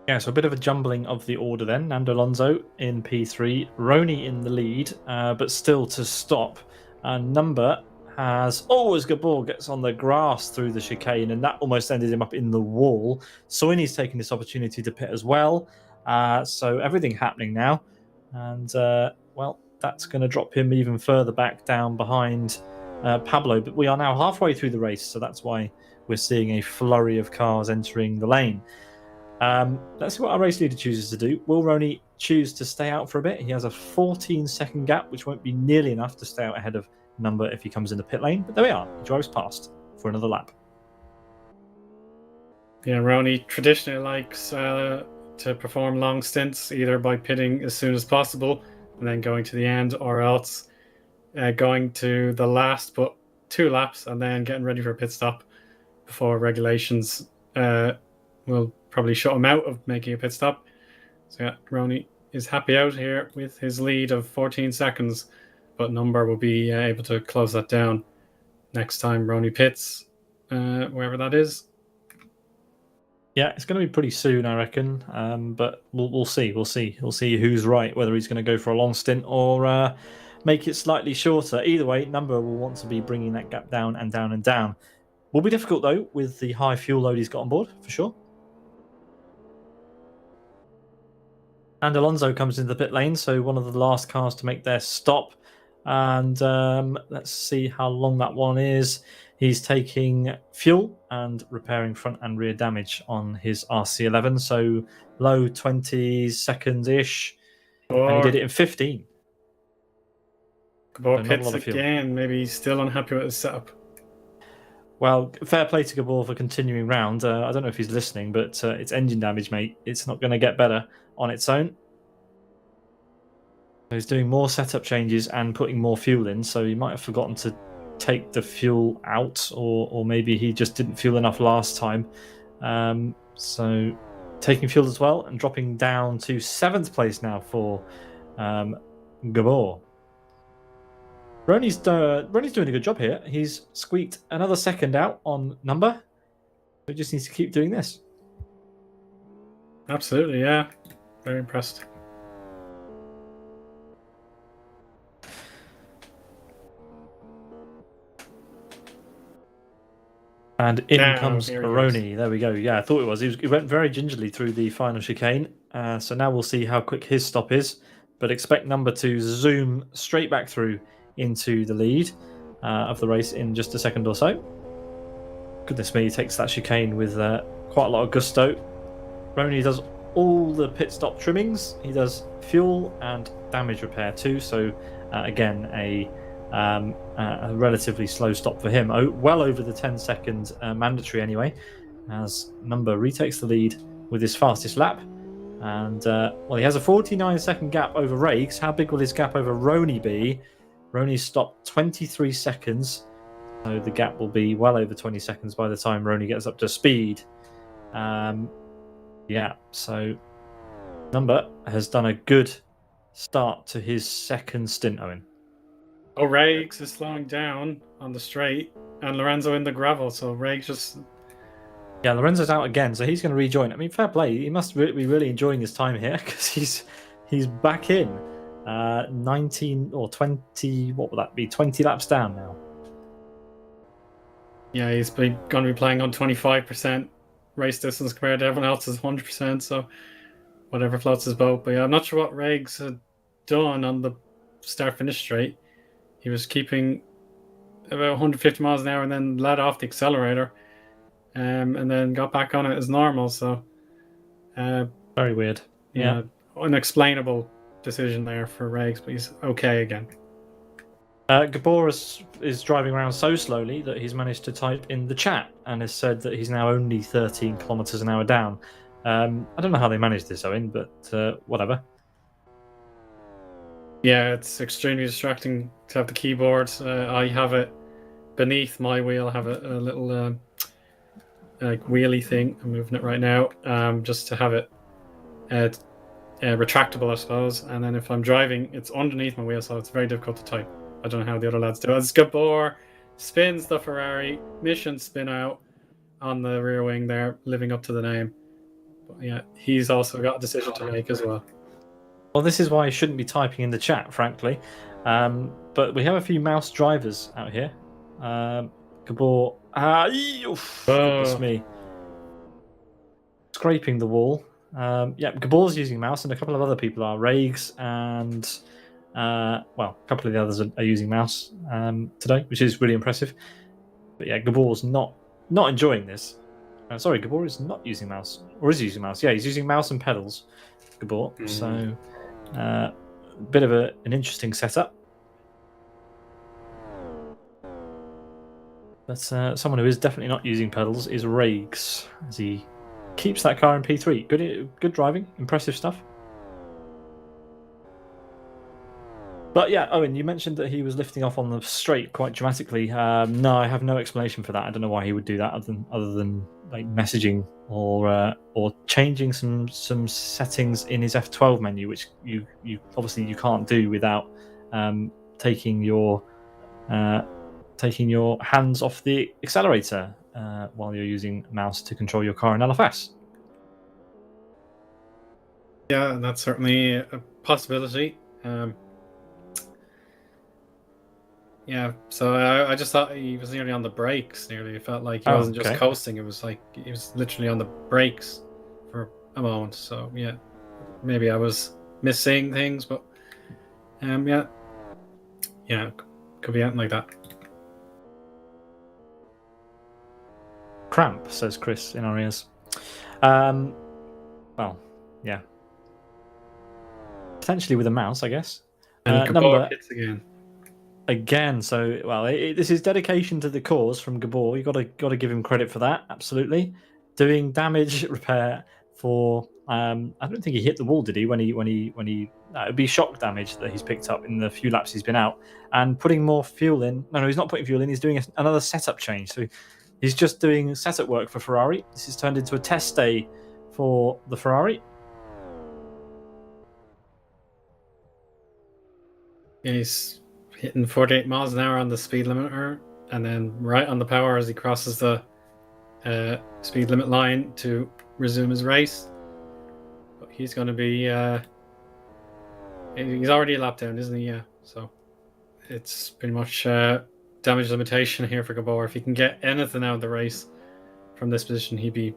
Yeah, so a bit of a jumbling of the order then. Nando Alonso in P3, Rony in the lead, but still to stop. Number has, as Gabor gets on the grass through the chicane, and that almost ended him up in the wall. Soini's taking this opportunity to pit as well. So everything happening now. And, that's going to drop him even further back down behind Pablo. But we are now halfway through the race, so that's why we're seeing a flurry of cars entering the lane. Let's see what our race leader chooses to do. Will Rony choose to stay out for a bit? He has a 14-second gap, which won't be nearly enough to stay out ahead of Number if he comes in the pit lane. But there we are. He drives past for another lap. Yeah, Rony traditionally likes to perform long stints, either by pitting as soon as possible and then going to the end, or else going to the last but 2 laps and then getting ready for a pit stop before regulations will probably shut him out of making a pit stop. So yeah, Rony is happy out here with his lead of 14 seconds, but Number will be able to close that down next time Rony pits, wherever that is. Yeah, it's going to be pretty soon, I reckon. But we'll see. We'll see who's right, whether he's going to go for a long stint or make it slightly shorter. Either way, Number will want to be bringing that gap down and down and down. Will be difficult, though, with the high fuel load he's got on board, for sure. And Alonso comes into the pit lane, so one of the last cars to make their stop. And let's see how long that one is. He's taking fuel and repairing front and rear damage on his RC11, so low 20 seconds-ish. And he did it in 15. Gabor pits again. Maybe he's still unhappy with his setup. Well, fair play to Gabor for continuing round. I don't know if he's listening, but it's engine damage, mate. It's not going to get better on its own. So he's doing more setup changes and putting more fuel in, so he might have forgotten to take the fuel out, or maybe he just didn't fuel enough last time. So taking fuel as well and dropping down to 7th place now for Gabor. Rony's doing a good job here. He's squeaked another second out on Number. He just needs to keep doing this. Absolutely, yeah. Very impressed. And in Now, comes here he goes. Rony. There we go. Yeah, I thought it was. He went very gingerly through the final chicane. So now we'll see how quick his stop is. But expect number 2 zoom straight back through into the lead of the race in just a second or so. Goodness me, he takes that chicane with quite a lot of gusto. Rony does all the pit stop trimmings. He does fuel and damage repair too. So again, a relatively slow stop for him. Well over the 10-second mandatory anyway, as Number retakes the lead with his fastest lap. And well, he has a 49-second gap over Rakes. How big will his gap over Rony be? Rony's stopped 23 seconds. So the gap will be well over 20 seconds by the time Rony gets up to speed. Yeah, so Number has done a good start to his second stint, Owen. Oh, Riggs is slowing down on the straight, and Lorenzo in the gravel. So Riggs just... Yeah, Lorenzo's out again, so he's going to rejoin. I mean, fair play. He must be really enjoying his time here because he's back in 19 or 20. What would that be? 20 laps down now. Yeah, he's going to be playing on 25% race distance compared to everyone else's 100%. So whatever floats his boat. But yeah, I'm not sure what Riggs had done on the start-finish straight. He was keeping about 150 miles an hour and then let off the accelerator, and then got back on it as normal. So very weird. Yeah, unexplainable decision there for Riggs, but he's okay again. Gabor is driving around so slowly that he's managed to type in the chat and has said that he's now only 13 kilometers an hour down. I don't know how they managed this, Owen, but whatever. Yeah, it's extremely distracting to have the keyboard. I have it beneath my wheel. I have a little like wheelie thing. I'm moving it right now, just to have it retractable, I suppose. And then if I'm driving, it's underneath my wheel, so it's very difficult to type. I don't know how the other lads do it. As Gabor spins the Ferrari, mission spin out on the rear wing there, living up to the name. But yeah, he's also got a decision to make as well. Well, this is why I shouldn't be typing in the chat, frankly. But we have a few mouse drivers out here. Gabor, goodness me, scraping the wall. Yeah, Gabor's using mouse, and a couple of other people are. Rags and well, a couple of the others are using mouse today, which is really impressive. But yeah, Gabor's not enjoying this. Sorry, Gabor is not using mouse, or is he using mouse? Yeah, he's using mouse and pedals, Gabor. So a bit of an interesting setup. But someone who is definitely not using pedals is Rags, as he keeps that car in P3. Good driving, impressive stuff. But yeah, Owen, you mentioned that he was lifting off on the straight quite dramatically. No, I have no explanation for that. I don't know why he would do that, other than like messaging or changing some settings in his F12 menu, which you obviously you can't do without taking your hands off the accelerator while you're using mouse to control your car in LFS. Yeah, that's certainly a possibility. Yeah, so I just thought he was nearly on the brakes. Nearly, it felt like he wasn't just coasting. It was like he was literally on the brakes for a moment. So yeah, maybe I was missing things, but yeah, could be anything like that. Cramp, says Chris in our ears. Well, yeah, potentially with a mouse, I guess. And Number hits again. Again, so well, this is dedication to the cause from Gabor. You got to give him credit for that. Absolutely, doing damage repair for. I don't think he hit the wall, did he? When he it'd be shock damage that he's picked up in the few laps he's been out, and putting more fuel in. No, he's not putting fuel in. He's doing another setup change. So he's just doing setup work for Ferrari. This has turned into a test day for the Ferrari. Yeah, he's hitting 48 miles an hour on the speed limiter, and then right on the power as he crosses the speed limit line to resume his race. But he's going to be he's already a lap down, isn't he? Yeah, so it's pretty much damage limitation here for Gabor. If he can get anything out of the race from this position, he'd be,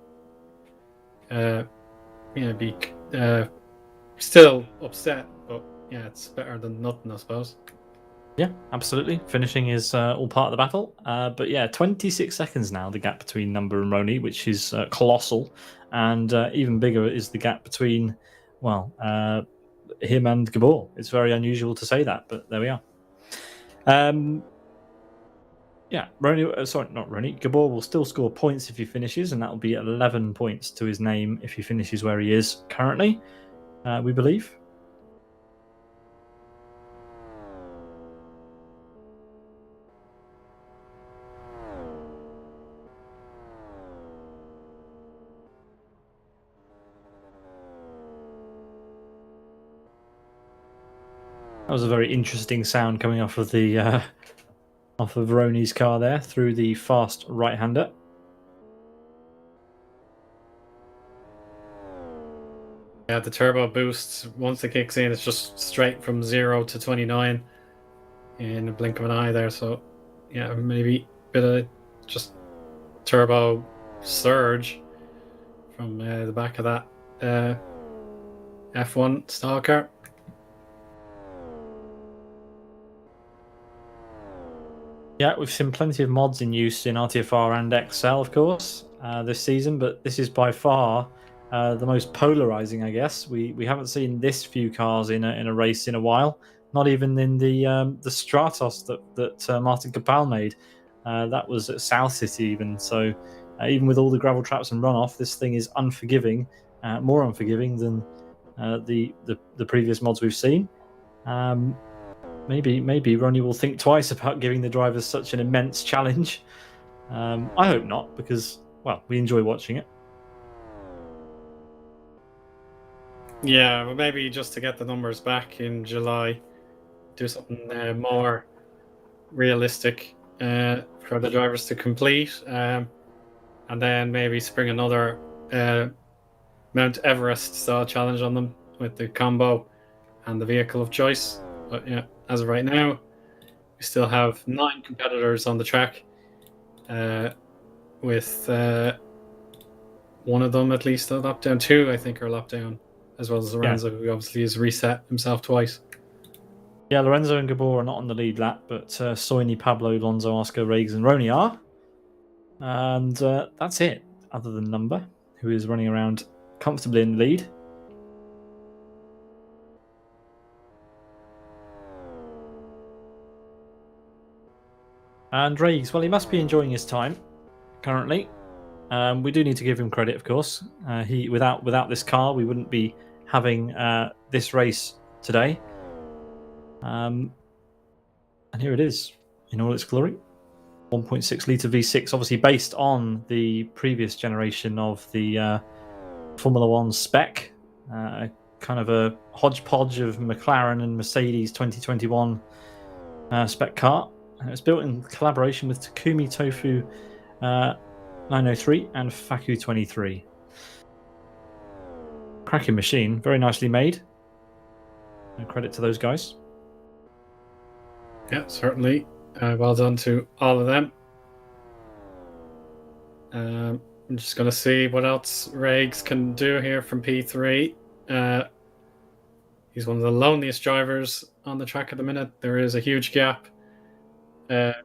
still upset. But yeah, it's better than nothing, I suppose. Yeah, absolutely. Finishing is all part of the battle. But yeah, 26 seconds now, the gap between Number and Rony, which is colossal. And even bigger is the gap between, him and Gabor. It's very unusual to say that, but there we are. Gabor will still score points if he finishes, and that will be 11 points to his name if he finishes where he is currently, we believe. That was a very interesting sound coming off of the off of Rony's car there through the fast right-hander. Yeah, the turbo boost, once it kicks in, it's just straight from 0 to 29 in a blink of an eye there. So yeah, maybe a bit of just turbo surge from the back of that F1 stalker. Yeah, we've seen plenty of mods in use in RTFR and XL, of course, this season, but this is by far the most polarizing, I guess. We haven't seen this few cars in a race in a while, not even in the Stratos that Martin Capal made. That was at South City even, so even with all the gravel traps and runoff, this thing is unforgiving, more unforgiving than the previous mods we've seen. Maybe Rony will think twice about giving the drivers such an immense challenge. I hope not, because, well, we enjoy watching it. Yeah, well, maybe just to get the numbers back in July, do something more realistic for the drivers to complete, and then maybe spring another Mount Everest style challenge on them with the combo and the vehicle of choice. But yeah, as of right now, we still have 9 competitors on the track, with one of them at least a lap down. 2, I think, are lap down, as well as Lorenzo, who obviously has reset himself twice. Yeah, Lorenzo and Gabor are not on the lead lap, but Soini, Pablo, Lonzo, Oscar, Riggs, and Rony are. And that's it, other than Number, who is running around comfortably in the lead. And Riggs, well, he must be enjoying his time currently. We do need to give him credit, of course. He without this car, we wouldn't be having this race today. And here it is in all its glory. 1.6 litre V6, obviously based on the previous generation of the Formula One spec. Kind of a hodgepodge of McLaren and Mercedes 2021 spec car. It was built in collaboration with Takumi Tofu 903 and Faku 23. Cracking machine, very nicely made. Credit to those guys. Yeah, certainly. Well done to all of them. I'm just going to see what else Riggs can do here from P3. He's one of the loneliest drivers on the track at the minute. There is a huge gap. But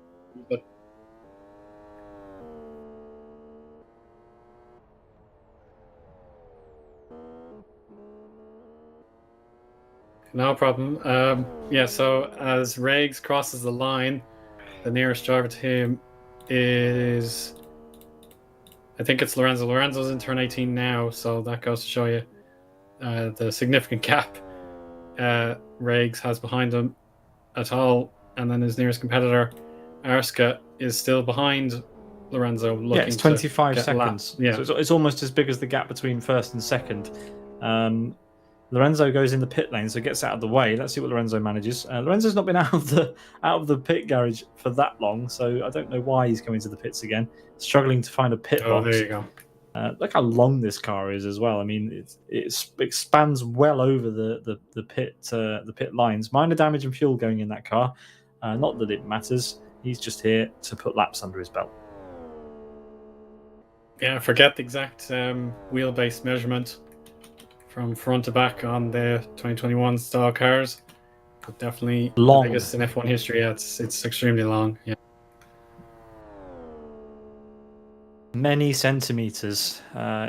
no problem. Yeah, so as Riggs crosses the line, the nearest driver to him is, I think it's Lorenzo. Lorenzo's in turn 18 now, so that goes to show you the significant gap Riggs has behind him at all. And then his nearest competitor, Arska, is still behind Lorenzo. Yeah, it's 25 seconds. Yeah. So it's almost as big as the gap between first and second. Lorenzo goes in the pit lane, so gets out of the way. Let's see what Lorenzo manages. Lorenzo's not been out of the pit garage for that long, so I don't know why he's coming to the pits again. Struggling to find a pit box. There you go. Look how long this car is as well. I mean, it expands well over the pit lines. Minor damage and fuel going in that car. Not that it matters. He's just here to put laps under his belt. Yeah, forget the exact wheelbase measurement from front to back on the 2021 style cars. But definitely Long. the biggest in F1 history. Yeah, it's extremely long. Yeah. Many centimeters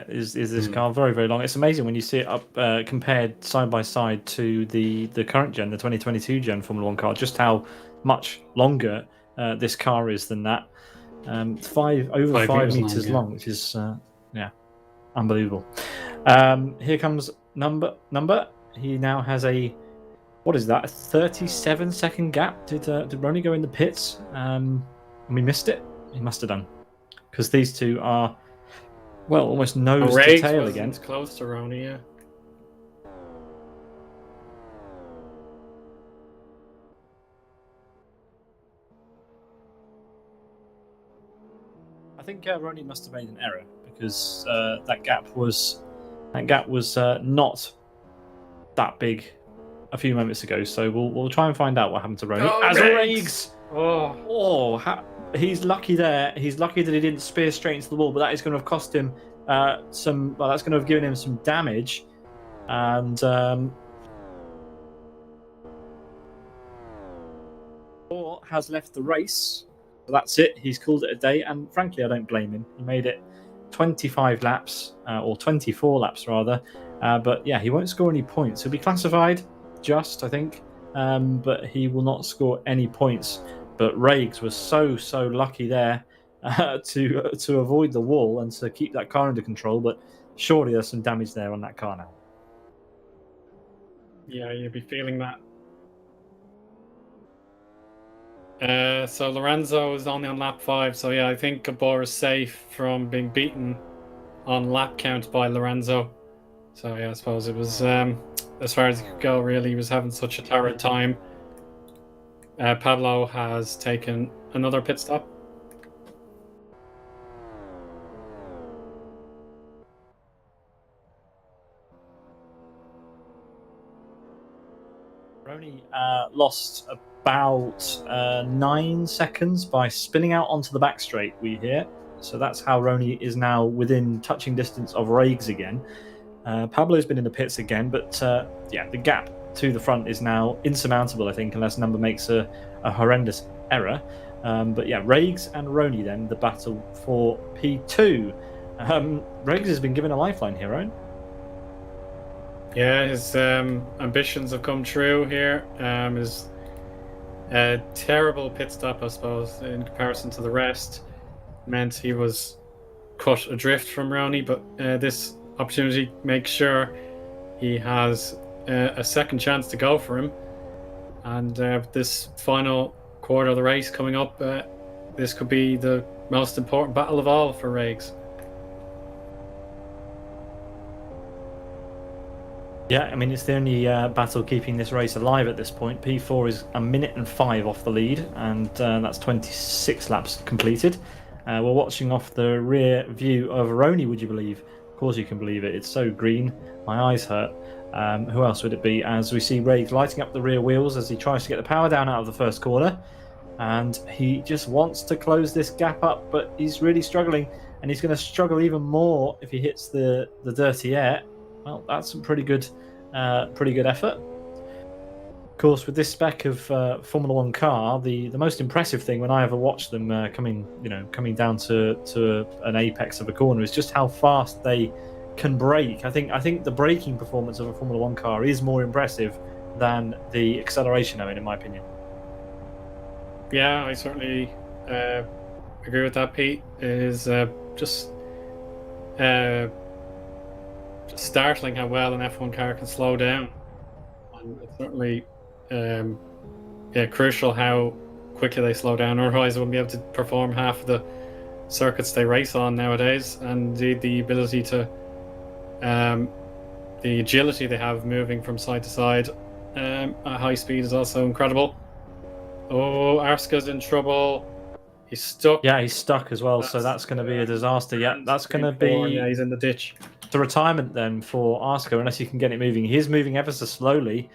is this car, very, very long. It's amazing when you see it up compared side by side to the current gen, the 2022 gen Formula One car, just how much longer this car is than that. Over 5 meters long, which is unbelievable. Here comes number. He now has a, what is that? A 37-second gap. Did Rony go in the pits? And we missed it. He must have done. Because these two are, well, almost nose to tail again. Close to Rony, yeah. I think Rony must have made an error because that gap was not that big a few moments ago. So we'll try and find out what happened to Rony. Oh, As Riggs! He's lucky there. He's lucky that he didn't spear straight into the wall, but that is going to have cost him some. Well, that's going to have given him some damage, and or has left the race. So that's it. He's called it a day, and frankly, I don't blame him. He made it 25 laps, or 24 laps rather. But yeah, he won't score any points. He'll be classified just, I think, but he will not score any points. But Riggs was so lucky there to avoid the wall and to keep that car under control. But surely there's some damage there on that car now. Yeah, you'll be feeling that. So Lorenzo is only on lap 5. So yeah, I think Gabor is safe from being beaten on lap count by Lorenzo. So yeah, I suppose it was as far as he could go. Really, he was having such a torrid time. Pablo has taken another pit stop. Rony lost about 9 seconds by spinning out onto the back straight, we hear. So that's how Rony is now within touching distance of Riggs again. Pablo's been in the pits again, but the gap to the front is now insurmountable, I think, unless number makes a horrendous error. But yeah, Riggs and Rony then, the battle for P2. Riggs has been given a lifeline here, Eoin. Yeah, his ambitions have come true here. His terrible pit stop, I suppose, in comparison to the rest, meant he was cut adrift from Rony, but this opportunity makes sure he has a second chance to go for him. And this final quarter of the race coming up, this could be the most important battle of all for Riggs. Yeah, I mean, it's the only battle keeping this race alive at this point. P4 is 1 minute and 5 off the lead, and that's 26 laps completed. We're watching off the rear view of Rony, would you believe? Of course you can believe it. It's so green. My eyes hurt. Who else would it be? As we see Riggs lighting up the rear wheels as he tries to get the power down out of the first corner. And he just wants to close this gap up, but he's really struggling. And he's going to struggle even more if he hits the dirty air. Well, that's a pretty good effort. Of course, with this spec of Formula One car, the most impressive thing when I ever watched them coming down to an apex of a corner is just how fast they can brake. I think the braking performance of a Formula One car is more impressive than the acceleration of it, in my opinion. Yeah, I certainly agree with that, Pete. It is just startling how well an F1 car can slow down. And it's certainly crucial how quickly they slow down, otherwise they wouldn't be able to perform half of the circuits they race on nowadays. And indeed the ability to the agility they have moving from side to side at high speed is also incredible. Oh, Arska's in trouble. He's stuck. Yeah, he's stuck as well, so that's going to be a disaster. Yeah, that's going to be... Yeah, he's in the ditch. The retirement then for Arska, unless you can get it moving. He is moving ever so slowly.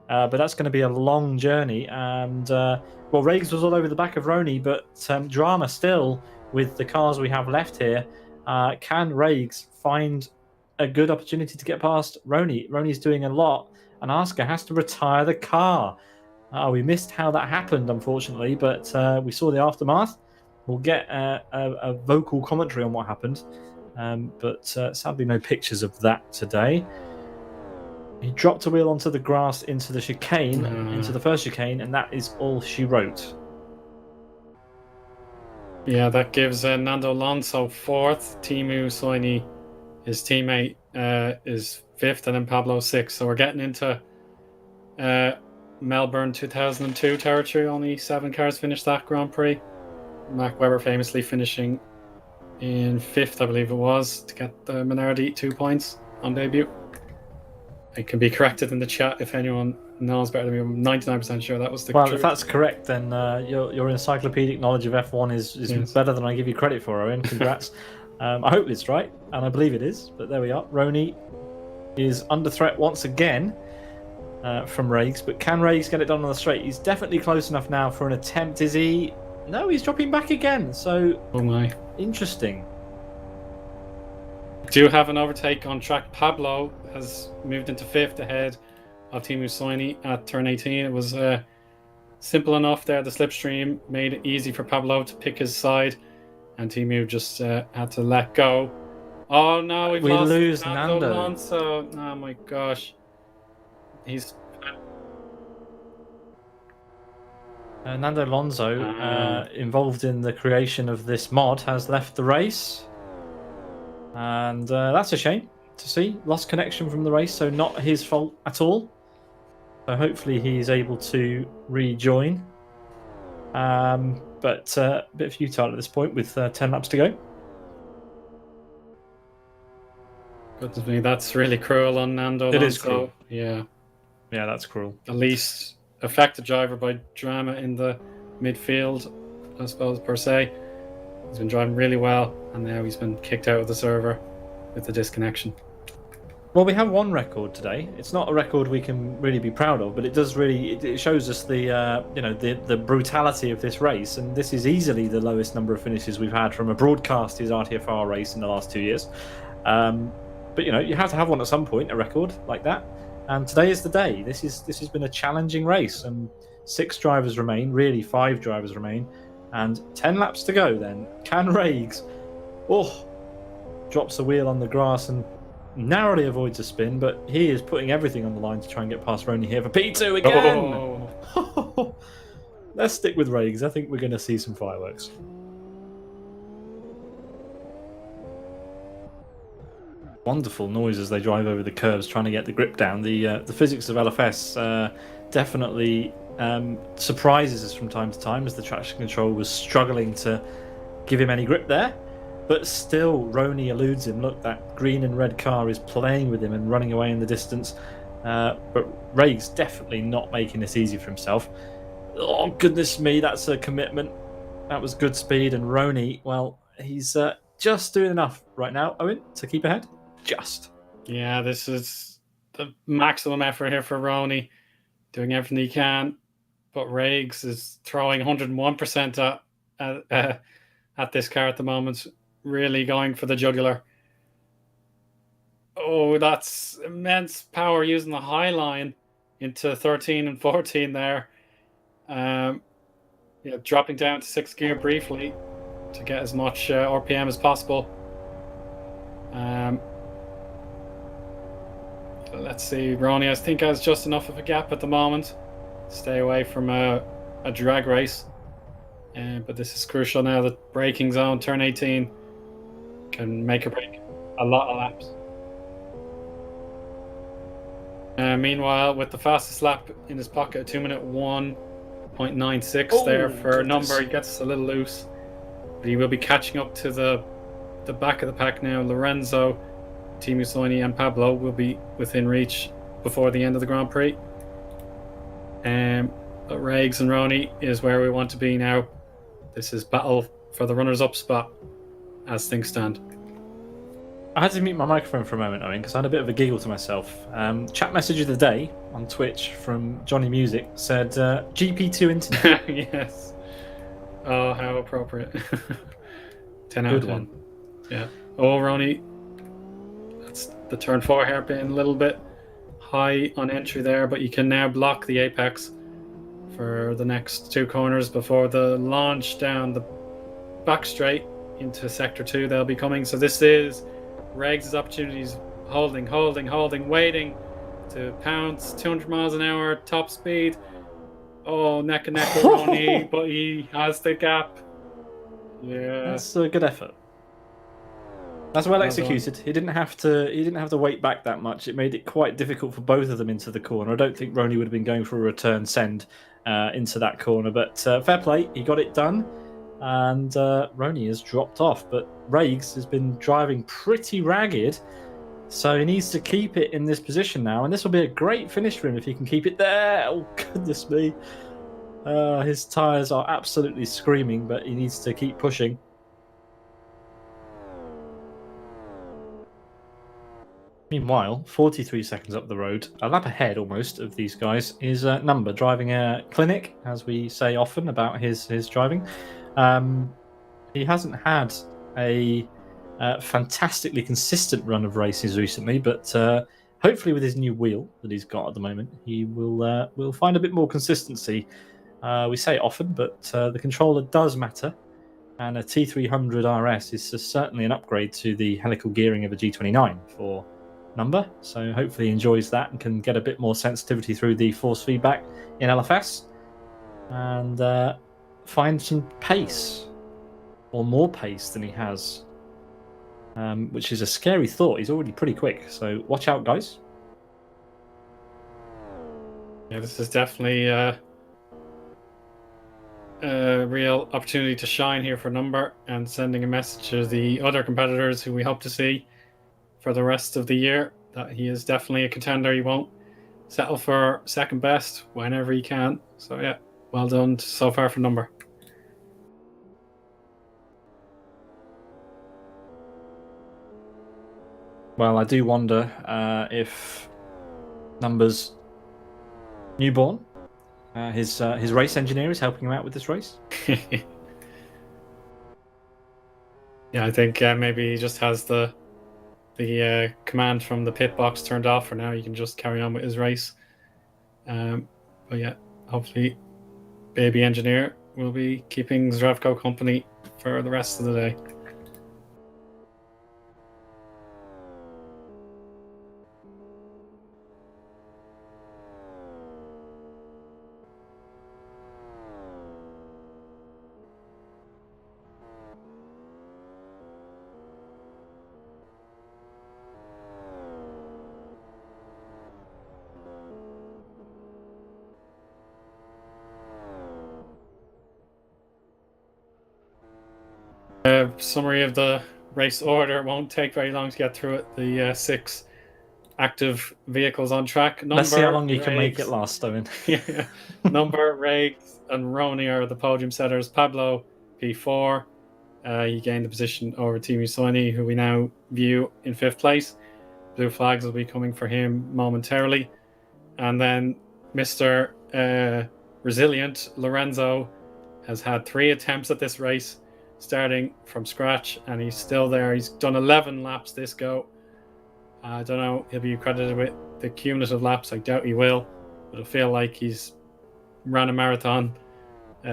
but that's going to be a long journey. And well, Riggs was all over the back of Rony, but drama still with the cars we have left here. Can Riggs find a good opportunity to get past Rony? Rony's doing a lot, and Asuka has to retire the car. We missed how that happened, unfortunately, but we saw the aftermath. We'll get a vocal commentary on what happened, but sadly no pictures of that today. He dropped a wheel onto the grass into the chicane, into the first chicane, and that is all she wrote. Yeah, that gives Nando Alonso fourth. Teemu Soini, his teammate, is fifth, and then Pablo sixth. So we're getting into Melbourne 2002 territory. Only 7 cars finished that Grand Prix. Mark Webber famously finishing in fifth, I believe it was, to get the Minardi 2 points on debut. It can be corrected in the chat if anyone knows better than me. I'm 99% sure that was the truth. If that's correct, then your encyclopedic knowledge of F1 is yes, better than I give you credit for, Owen. Congrats. I hope it's right, and I believe it is, but there we are. Rony is under threat once again from Riggs, but can Riggs get it done on the straight? He's definitely close enough now for an attempt, is he? No, he's dropping back again, so... Oh my. Interesting. Do have an overtake on track. Pablo has moved into fifth ahead of Teemu Soini at turn 18. It was simple enough there. The slipstream made it easy for Pablo to pick his side, and Teemu just had to let go. Oh no, we lose Nando Alonso. Oh my gosh. He's... Nando Alonso, involved in the creation of this mod, has left the race. And that's a shame to see. Lost connection from the race, so not his fault at all. So hopefully he's able to rejoin. But a bit futile at this point with 10 laps to go. Goodness me, that's really cruel on Nando Alonso. It is cruel. Yeah. Yeah, that's cruel. The least affected driver by drama in the midfield, I suppose, per se. He's been driving really well, and now he's been kicked out of the server with the disconnection. Well, we have one record today. It's not a record we can really be proud of, but it does really, it shows us the the brutality of this race, and this is easily the lowest number of finishes we've had from a broadcasted RTFR race in the last 2 years. But you have to have one at some point, a record like that. And today is the day. This has been a challenging race, and 6 drivers remain, really 5 drivers remain, and 10 laps to go. Then can Riggs drops a wheel on the grass and narrowly avoids a spin, but he is putting everything on the line to try and get past Rony here for P2 again. Oh. Let's stick with Riggs. I think we're going to see some fireworks. Wonderful noise as they drive over the curves, trying to get the grip down. The physics of LFS definitely surprises us from time to time, as the traction control was struggling to give him any grip there. But still, Rony eludes him. Look, that green and red car is playing with him and running away in the distance. But Riggs definitely not making this easy for himself. Oh, goodness me, that's a commitment. That was good speed. And Rony, well, he's just doing enough right now, Owen, to keep ahead. Just. Yeah, this is the maximum effort here for Rony, doing everything he can. But Riggs is throwing 101% at this car at the moment, really going for the jugular. Oh, that's immense power using the high line into 13 and 14 there. Dropping down to 6th gear briefly to get as much RPM as possible. Let's see, Rony, I think, has just enough of a gap at the moment to stay away from a drag race. But this is crucial now. The braking zone, turn 18, can make or break a lot of laps. Meanwhile, with the fastest lap in his pocket, 2-minute 1.96 there for a number, he gets a little loose. But he will be catching up to the back of the pack now. Lorenzo, Teemu Soini and Pablo will be within reach before the end of the Grand Prix. But Riggs and Rony is where we want to be now. This is battle for the runners-up spot as things stand. I had to mute my microphone for a moment, Owen, because I had a bit of a giggle to myself. Chat message of the day on Twitch from Johnny Music said GP2 internet. Yes. Oh, how appropriate. 10 out Good of 10. one. Yeah. Oh, Rony. That's the turn 4 hairpin, a little bit high on entry there, but you can now block the apex for the next 2 corners before the launch down the back straight into sector 2 they'll be coming. So this is Regs' opportunities, holding, waiting to pounce 200 miles an hour top speed. Oh, neck and neck with Rony, but he has the gap. Yeah, That's a good effort. That's well executed. He didn't have to wait back that much. It made it quite difficult for both of them into the corner. I don't think Rony would have been going for a return send into that corner, but fair play. He got it done, and Rony has dropped off. But Regs has been driving pretty ragged, so he needs to keep it in this position now. And this will be a great finish for him if he can keep it there. Oh, goodness me. His tyres are absolutely screaming, but he needs to keep pushing. Meanwhile, 43 seconds up the road, a lap ahead almost of these guys, is Number driving a clinic, as we say often about his driving. He hasn't had a fantastically consistent run of races recently, but hopefully with his new wheel that he's got at the moment, he will find a bit more consistency. We say it often, but the controller does matter, and a T300 RS is certainly an upgrade to the helical gearing of a G29 for Number, so hopefully he enjoys that and can get a bit more sensitivity through the force feedback in LFS and find some pace, or more pace than he has, which is a scary thought. He's already pretty quick, so watch out, guys. Yeah, this is definitely a real opportunity to shine here for Number, and sending a message to the other competitors who we hope to see for the rest of the year that he is definitely a contender. He won't settle for second best whenever he can. So yeah, well done so far for Number. Well, I do wonder if Number's newborn, his race engineer, is helping him out with this race. Yeah, I think maybe he just has the command from the pit box turned off for now. He can just carry on with his race. But yeah, hopefully baby engineer will be keeping Zdravko company for the rest of the day. Summary of the race order. Won't take very long to get through it. The 6 active vehicles on track. Let's see how long you can make it last, Owen. Yeah. Number, Regs, and Rony are the podium setters. Pablo, P4. He gained the position over Team Eoin, who we now view in 5th place. Blue flags will be coming for him momentarily. And then Mr. Resilient, Lorenzo, has had 3 attempts at this race, starting from scratch, and he's still there. He's done 11 laps this go. I don't know, he'll be credited with the cumulative laps. I doubt he will, but I feel like he's ran a marathon. He's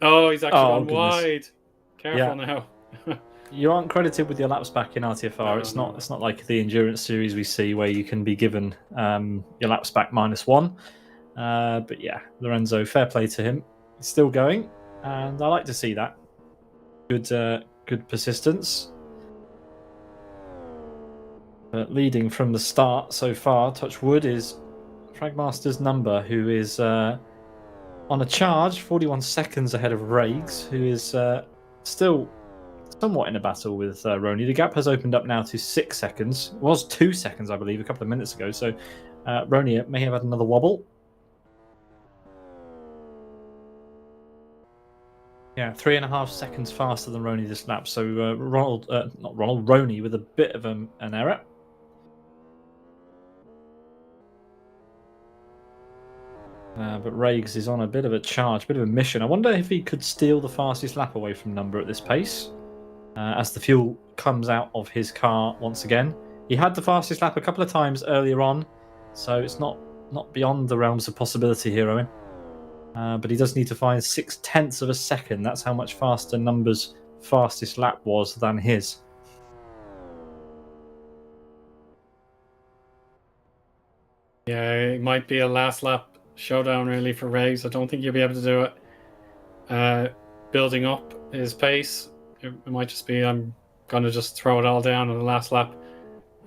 actually gone wide. Careful now. You aren't credited with your laps back in RTFR. No, it's not like the endurance series we see where you can be given your laps back -1. But yeah, Lorenzo, fair play to him. He's still going, and I like to see that. Good persistence. But leading from the start so far, touch wood, is Fragmaster's Number, who is on a charge, 41 seconds ahead of Regs, who is still somewhat in a battle with Rony. The gap has opened up now to 6 seconds. It was 2 seconds, I believe, a couple of minutes ago. So Rony may have had another wobble. Yeah, 3.5 seconds faster than Rony this lap. So Rony with a bit of an error. But Rags is on a bit of a charge, bit of a mission. I wonder if he could steal the fastest lap away from Number at this pace. As the fuel comes out of his car once again. He had the fastest lap a couple of times earlier on, so it's not beyond the realms of possibility here, Owen. But he does need to find 0.6 of a second. That's how much faster Number's fastest lap was than his. Yeah, it might be a last lap showdown really for Rags. I don't think you'll be able to do it. Building up his pace, it might just be I'm going to just throw it all down on the last lap,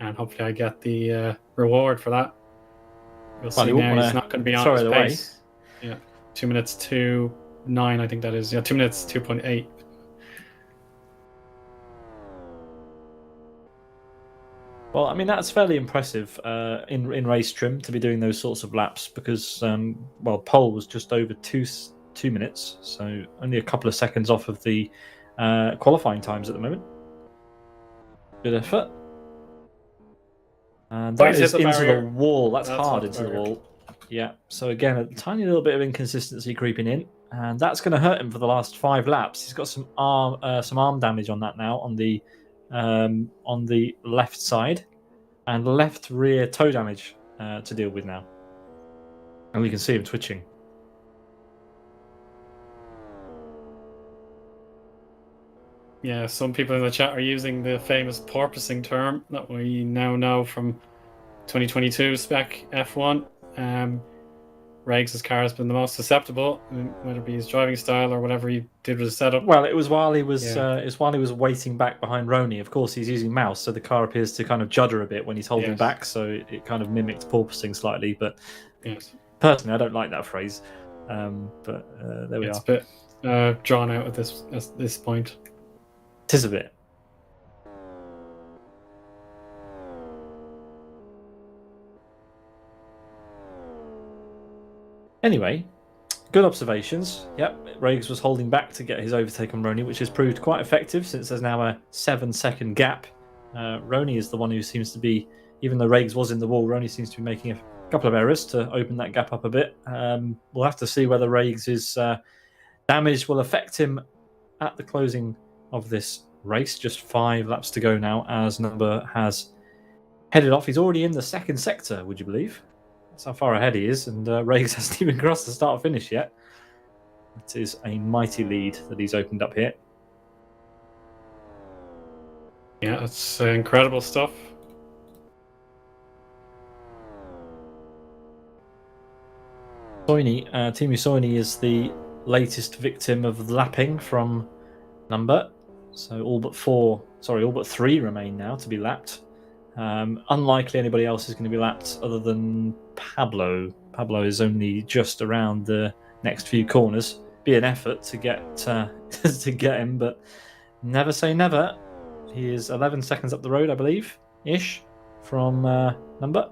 and hopefully I get the reward for that. You'll see now he's not going to be on his pace. Yeah, 2 minutes 2:09, I think that is. Yeah, 2 minutes 2.8. Well, I mean, that's fairly impressive in race trim to be doing those sorts of laps because, pole was just over 2 minutes, so only a couple of seconds off of the qualifying times at the moment. Good effort. And that is into the wall. That's hard into the wall. Yeah, so again, a tiny little bit of inconsistency creeping in, and that's going to hurt him for the last 5 laps. He's got some arm damage on that now on the left side, and left rear toe damage to deal with now. And we can see him twitching. Yeah, some people in the chat are using the famous porpoising term that we now know from 2022 spec F1. Rags' car has been the most susceptible, whether it be his driving style or whatever he did with his setup. Well, it was while he was waiting back behind Rony. Of course, he's using mouse, so the car appears to kind of judder a bit when he's holding back. So it kind of mimicked porpoising slightly. But personally, I don't like that phrase. But there we are. It's a bit drawn out at this point. It is a bit. Anyway, good observations. Yep, Rags was holding back to get his overtake on Rony, which has proved quite effective since there's now a 7-second gap. Rony is the one who seems to be, even though Rags was in the wall, Rony seems to be making a couple of errors to open that gap up a bit. We'll have to see whether Rags' damage will affect him at the closing of this race. Just 5 laps to go now as Number has headed off. He's already in the second sector, would you believe? That's how far ahead he is, and Rags hasn't even crossed the start finish yet. It is a mighty lead that he's opened up here. Yeah, that's incredible stuff. Team Eoin is the latest victim of lapping from Number. So all but 3 remain now to be lapped. Unlikely anybody else is going to be lapped other than Pablo. Pablo is only just around the next few corners. Be an effort to get to get him, but never say never. He is 11 seconds up the road, I believe, ish, from Number,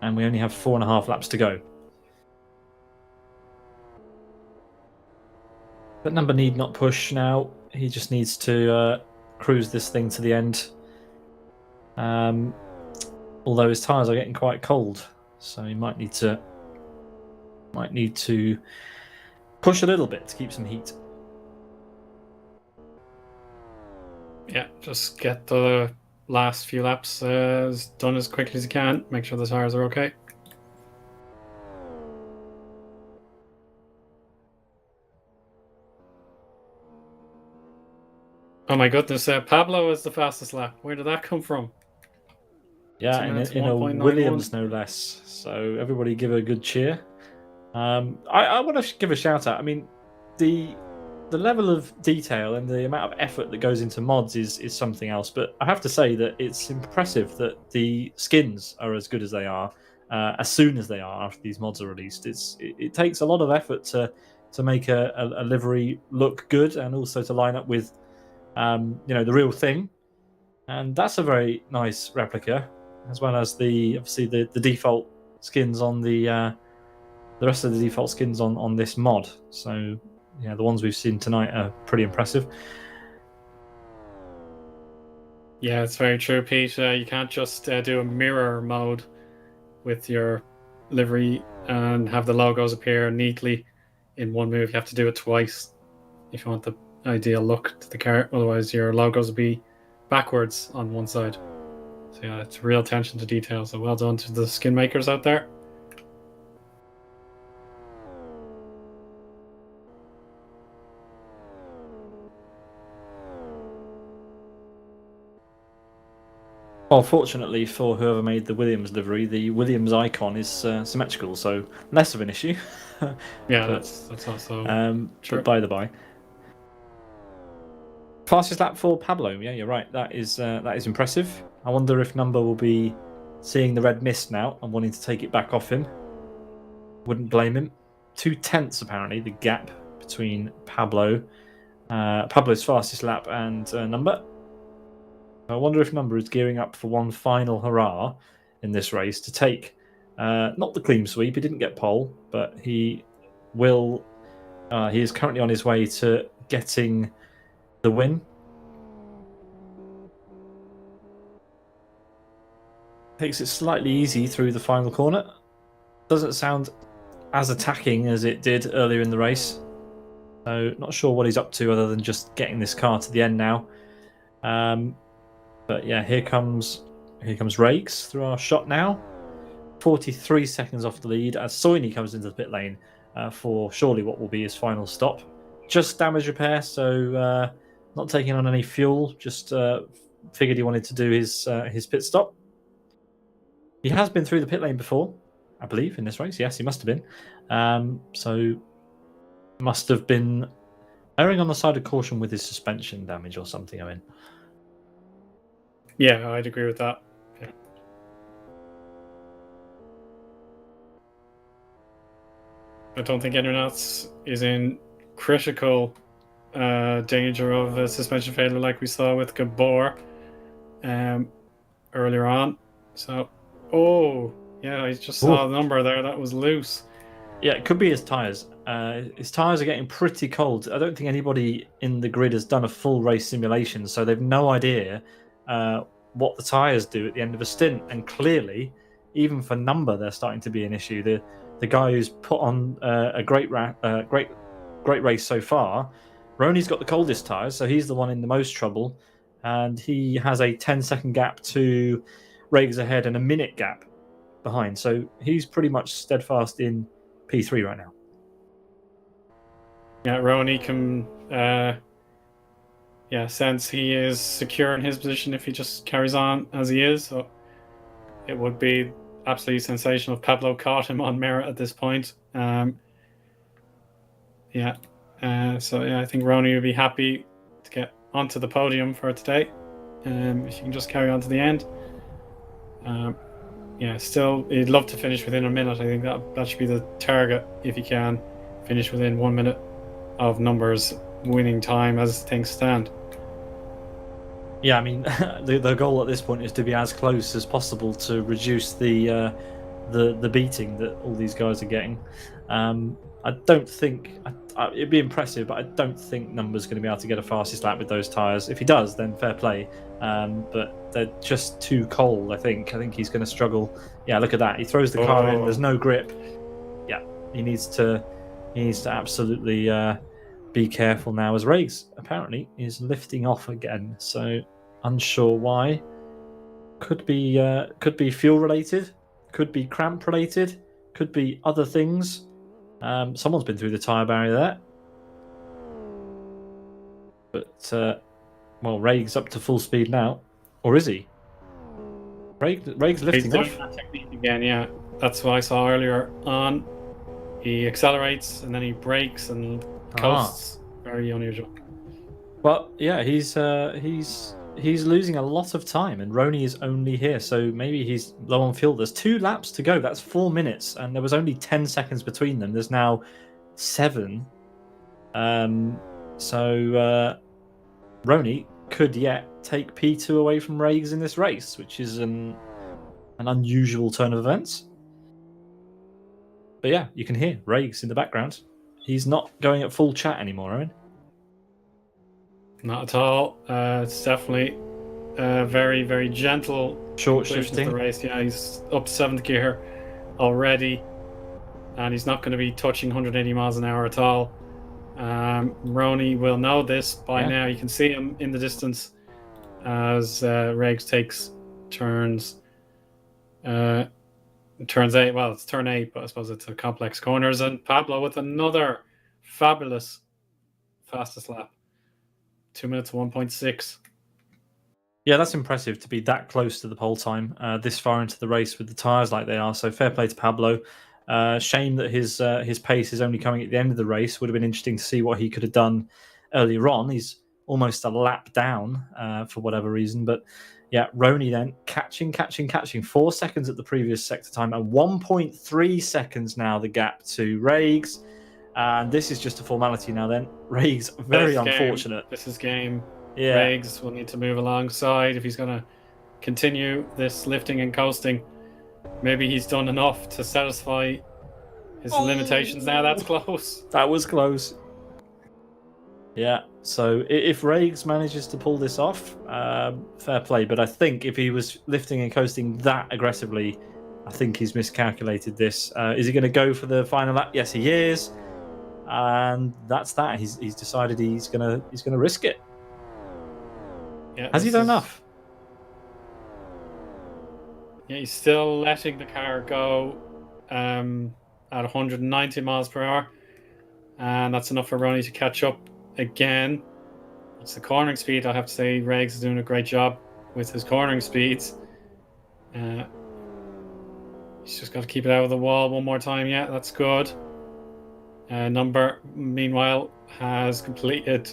and we only have 4.5 laps to go. But Number need not push now. He just needs to cruise this thing to the end. Although his tyres are getting quite cold, so he might need to push a little bit to keep some heat. Yeah, just get the last few laps done as quickly as you can. Make sure the tyres are okay. Oh my goodness, Pablo is the fastest lap. Where did that come from? Yeah, in a Williams, no less. So everybody give a good cheer. I want to give a shout out. I mean, the level of detail and the amount of effort that goes into mods is something else. But I have to say that it's impressive that the skins are as good as they are as soon as they are after these mods are released. It takes a lot of effort to make a livery look good and also to line up with the real thing. And that's a very nice replica, as well as the default skins on the rest of the default skins on this mod. So yeah, the ones we've seen tonight are pretty impressive. Yeah, it's very true, Pete. You can't just do a mirror mode with your livery and have the logos appear neatly in one move. You have to do it twice if you want the ideal look to the car. Otherwise, your logos will be backwards on one side. So yeah, it's real attention to detail. So well done to the skin makers out there. Well, fortunately for whoever made the Williams livery, the Williams icon is symmetrical, so less of an issue. Yeah, that's also true. But by the by, fastest lap for Pablo. Yeah, you're right. That is impressive. I wonder if Number will be seeing the red mist now and wanting to take it back off him. Wouldn't blame him. 2/10 apparently the gap between Pablo's fastest lap and Number. I wonder if Number is gearing up for one final hurrah in this race to take not the clean sweep. He didn't get pole, but he will. He is currently on his way to getting the win. Takes it slightly easy through the final corner. Doesn't sound as attacking as it did earlier in the race. So not sure what he's up to other than just getting this car to the end now. But yeah, here comes Rakes through our shot now. 43 seconds off the lead as Soini comes into the pit lane for surely what will be his final stop. Just damage repair, so not taking on any fuel. Just figured he wanted to do his pit stop. He has been through the pit lane before, I believe, in this race. Yes, he must have been. So must have been erring on the side of caution with his suspension damage or something. I mean. Yeah, I'd agree with that. Yeah. I don't think anyone else is in critical danger of a suspension failure like we saw with Gabor earlier on. So, I just saw the number there. That was loose. Yeah, it could be his tyres. His tyres are getting pretty cold. I don't think anybody in the grid has done a full race simulation, so they've no idea what the tyres do at the end of a stint. And clearly, even for Number, they're starting to be an issue. The guy who's put on a great race so far, Rony's got the coldest tyres, so he's the one in the most trouble. And he has a 10-second gap to Rags ahead and a minute gap behind. So he's pretty much steadfast in P3 right now. Yeah, Rony can sense he is secure in his position if he just carries on as he is. So it would be absolutely sensational if Pablo caught him on merit at this point. I think Rony would be happy to get onto the podium for today. If you can just carry on to the end. Still, he'd love to finish within a minute. I think that should be the target if he can finish within 1 minute of Number's winning time as things stand. Yeah, I mean, the goal at this point is to be as close as possible to reduce the beating that all these guys are getting. I don't think it'd be impressive, but I don't think Number's going to be able to get a fastest lap with those tyres. If he does, then fair play. But they're just too cold. I think he's going to struggle. Yeah, look at that. He throws the car in. There's no grip. Yeah, he needs to absolutely be careful now. As Rags apparently is lifting off again. So unsure why. Could be fuel related. Could be cramp related. Could be other things. Someone's been through the tyre barrier there. But, Raig's up to full speed now. Or is he? Raig's lifting off. He's doing that technique again, yeah. That's what I saw earlier on. He accelerates and then he brakes and coasts. Very unusual. Well, yeah, he's losing a lot of time, and Rony is only here, so maybe he's low on fuel. There's 2 laps to go. That's 4 minutes, and there was only 10 seconds between them. There's now 7. So Rony could yet take P2 away from Rags in this race, which is an unusual turn of events. But yeah, you can hear Rags in the background. he's not going at full chat anymore, Eoin. Not at all. It's definitely a very, very gentle Short conclusion to shifting. the race. Yeah, he's up to 7th gear already, and he's not going to be touching 180 miles an hour at all. Rony will know this by now. You can see him in the distance as Regs takes turns. Turns 8. Well, it's turn 8, but I suppose it's a complex corners. And Pablo with another fabulous fastest lap. 2 minutes 1.6. Yeah, that's impressive to be that close to the pole time this far into the race with the tyres like they are. So fair play to Pablo. Shame that his pace is only coming at the end of the race. Would have been interesting to see what he could have done earlier on. He's almost a lap down for whatever reason. But yeah, Rony then catching. 4 seconds at the previous sector time and 1.3 seconds now the gap to Regs. And this is just a formality now then. Regs, very unfortunate. This is game. Yeah. Regs will need to move alongside if he's going to continue this lifting and coasting. Maybe he's done enough to satisfy his limitations now. That's close. That was close. Yeah, so if Regs manages to pull this off, fair play. But I think if he was lifting and coasting that aggressively, I think he's miscalculated this. Is he going to go for the final lap? Yes, he is. And that's that. He's decided he's gonna risk it. Yeah, has he done enough? Yeah, he's still letting the car go at 190 miles per hour, and that's enough for Rony to catch up again. It's the cornering speed. I have to say, Regs is doing a great job with his cornering speeds. He's just got to keep it out of the wall one more time. Yeah, that's good. Number, meanwhile, has completed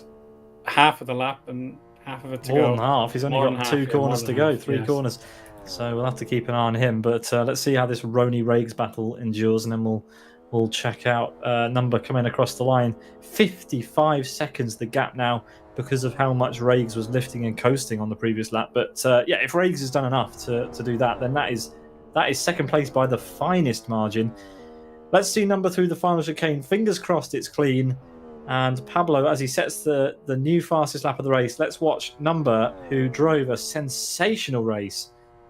half of the lap and half of it to go. More than half. He's only got 2 corners to go, 3 corners. So we'll have to keep an eye on him. But let's see how this Rony Regs battle endures, and then we'll check out Number coming across the line. 55 seconds the gap now because of how much Regs was lifting and coasting on the previous lap. But yeah, if Regs has done enough to do that, then that is second place by the finest margin. Let's see Number through the final chicane. Fingers crossed it's clean. And Pablo, as he sets the new fastest lap of the race, let's watch Number, who drove a sensational race,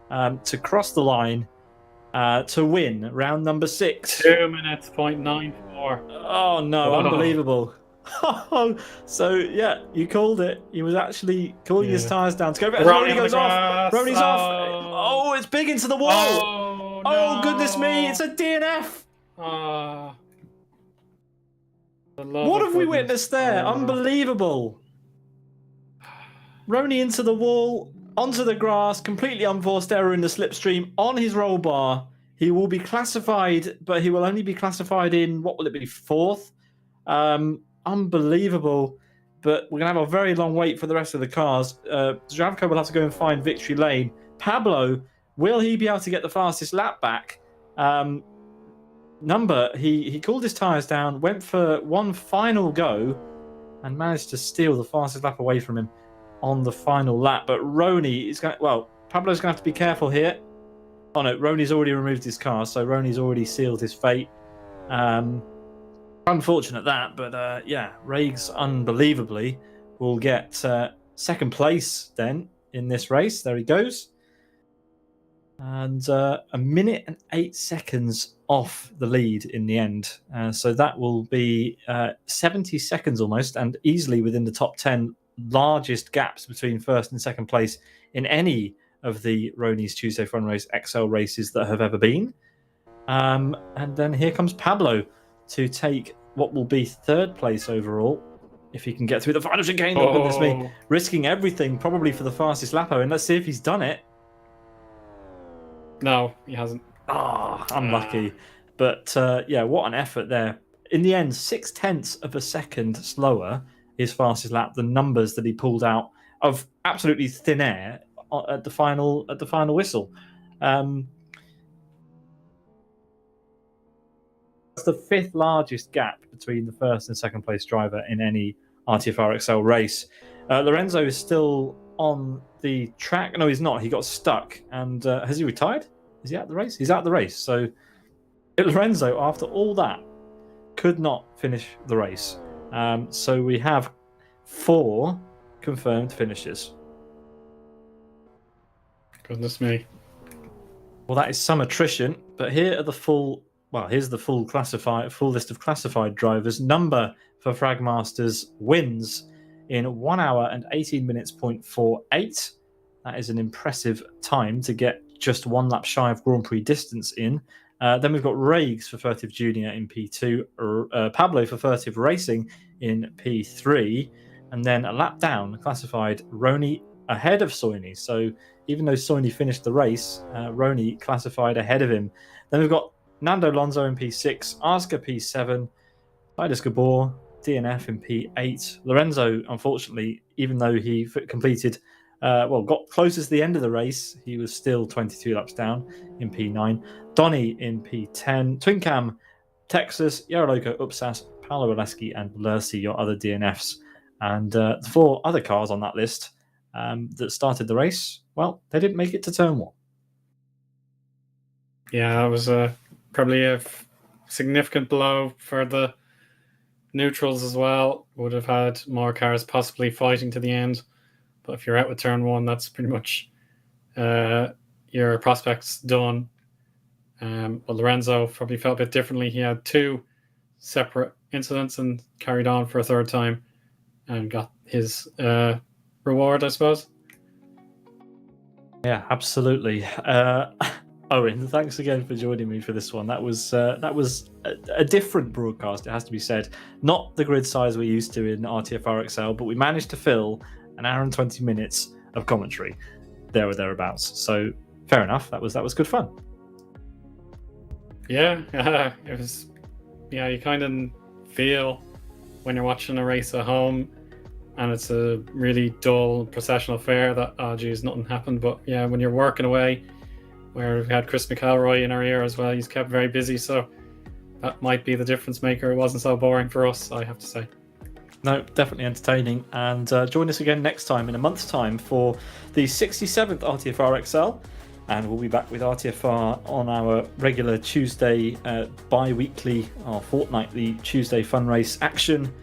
to cross the line to win round number 6. 2 minutes 0.94. Oh, no, unbelievable. So, yeah, you called it. He was actually cooling his tyres down to go. Rony goes off. Rony's off. Oh, it's big into the wall. Oh, goodness me. It's a DNF. What have we witnessed there? Unbelievable. Rony into the wall, onto the grass, completely unforced error in the slipstream, on his roll bar. He will be classified, but he will only be classified in, what will it be, 4th? Unbelievable. But we're going to have a very long wait for the rest of the cars. Zdravko will have to go and find victory lane. Pablo, will he be able to get the fastest lap back? Number, he cooled his tyres down, went for one final go, and managed to steal the fastest lap away from him on the final lap. But Rony is going to, Pablo's going to have to be careful here. Oh no, Rony's already removed his car, so Rony's already sealed his fate. Unfortunate that, but yeah, Regs unbelievably will get second place then in this race. There he goes. And 1 minute and 8 seconds off the lead in the end. So that will be 70 seconds almost, and easily within the top 10 largest gaps between first and second place in any of the Rony's Tuesday Fun Race XL races that have ever been. And then here comes Pablo to take what will be 3rd place overall, if he can get through the final chicane. Oh, goodness me. Risking everything probably for the fastest lap, and let's see if he's done it. No, he hasn't. Unlucky. But yeah, what an effort there. In the end, 0.6 of a second slower his fastest lap than Numbers that he pulled out of absolutely thin air at the final whistle. It's the 5th largest gap between the first and second place driver in any RTFR XL race. Lorenzo is still on the track. No, he's not. He got stuck. And has he retired? Is he out of the race? He's out of the race. So Lorenzo, after all that, could not finish the race. So we have 4 confirmed finishes. Goodness me. Well, that is some attrition, but here are the full. Well, here's the full list of classified drivers. Number for Fragmasters wins in 1 hour and 18 minutes .48. That is an impressive time to get just 1 lap shy of Grand Prix distance in. Then we've got Rags for Furtive Junior in P2, Pablo for Furtive Racing in P3, and then a lap down classified Rony ahead of Soini. So even though Soini finished the race, Rony classified ahead of him. Then we've got Nando Lonzo in P6, Oscar P7, Titus Gabor, DNF in P8. Lorenzo, unfortunately, even though he completed, got closest to the end of the race, he was still 22 laps down in P9. Donny in P10, Twincam, Texas, Yaroloco, Upsas, Paolo Oleski, and Lurcy, your other DNFs. And the 4 other cars on that list that started the race, well, they didn't make it to turn 1. Yeah, that was probably a significant blow for the neutrals as well. Would have had more cars possibly fighting to the end. But if you're out with turn 1, that's pretty much your prospects done. But Lorenzo probably felt a bit differently. He had 2 separate incidents and carried on for a third time and got his reward, I suppose. Yeah, absolutely. Owen, thanks again for joining me for this one. That was a different broadcast, it has to be said. Not the grid size we're used to in RTFR XL, but we managed to fill an hour and 20 minutes of commentary there or thereabouts. So fair enough. That was good fun. Yeah, it was. Yeah, you kind of feel when you're watching a race at home and it's a really dull processional affair that, oh geez, nothing happened. But yeah, when you're working away, where we've had Chris McElroy in our ear as well, he's kept very busy, so that might be the difference maker. It wasn't so boring for us, I have to say. No, definitely entertaining. And join us again next time in a month's time for the 67th RTFR XL. And we'll be back with RTFR on our regular Tuesday, bi-weekly or fortnightly Tuesday fun race action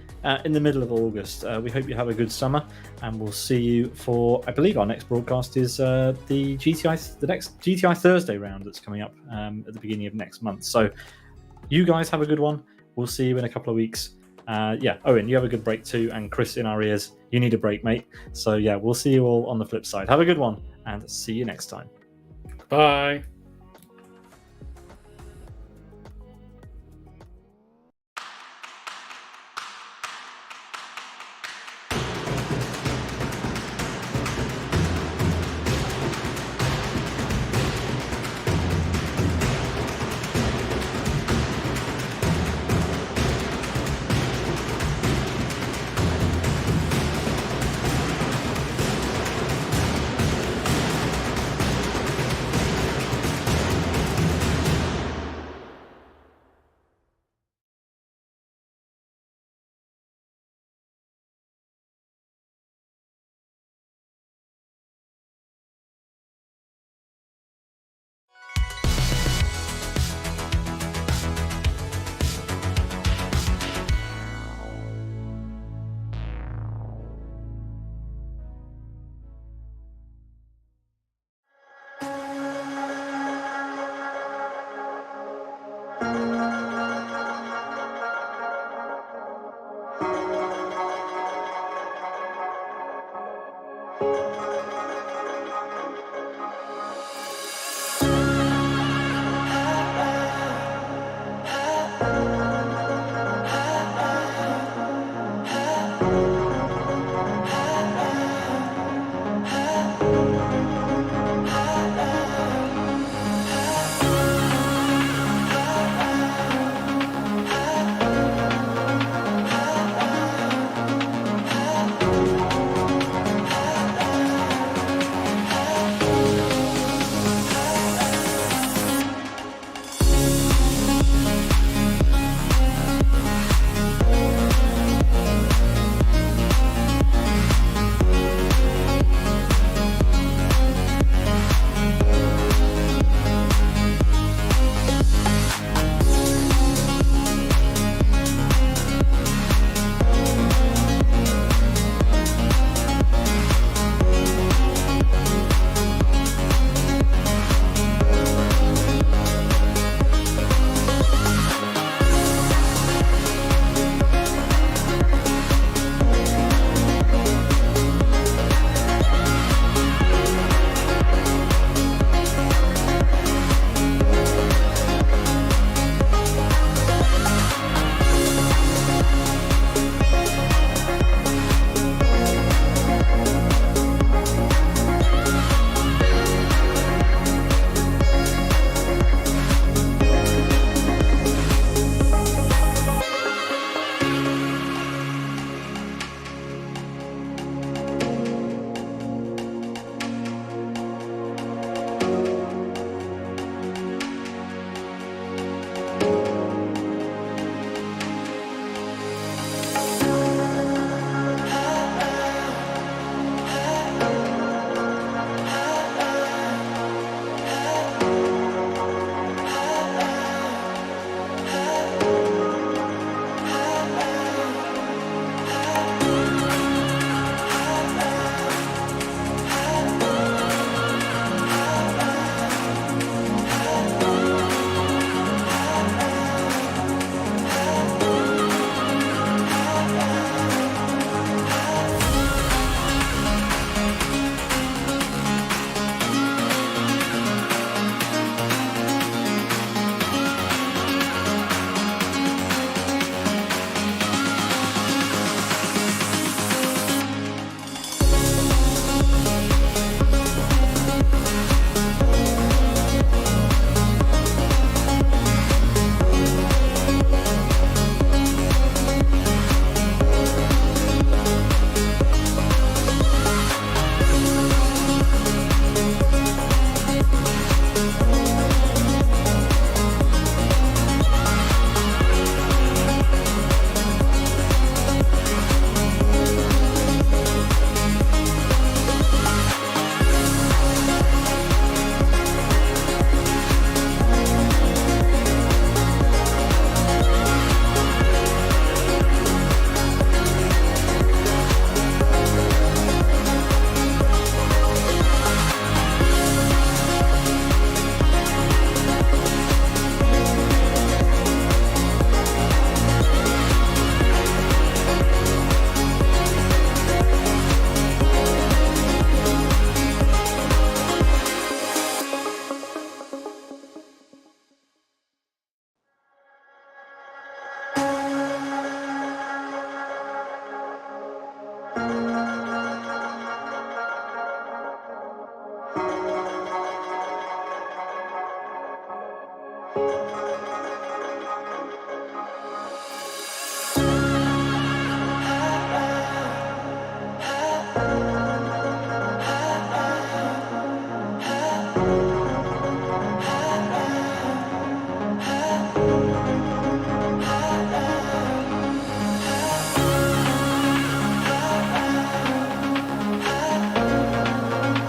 in the middle of August. We hope you have a good summer, and we'll see you for, I believe our next broadcast is the next GTI Thursday round that's coming up at the beginning of next month. So you guys have a good one. We'll see you in a couple of weeks. Owen, you have a good break too, and Chris in our ears, you need a break, mate. So yeah, we'll see you all on the flip side. Have a good one, and see you next time. Bye.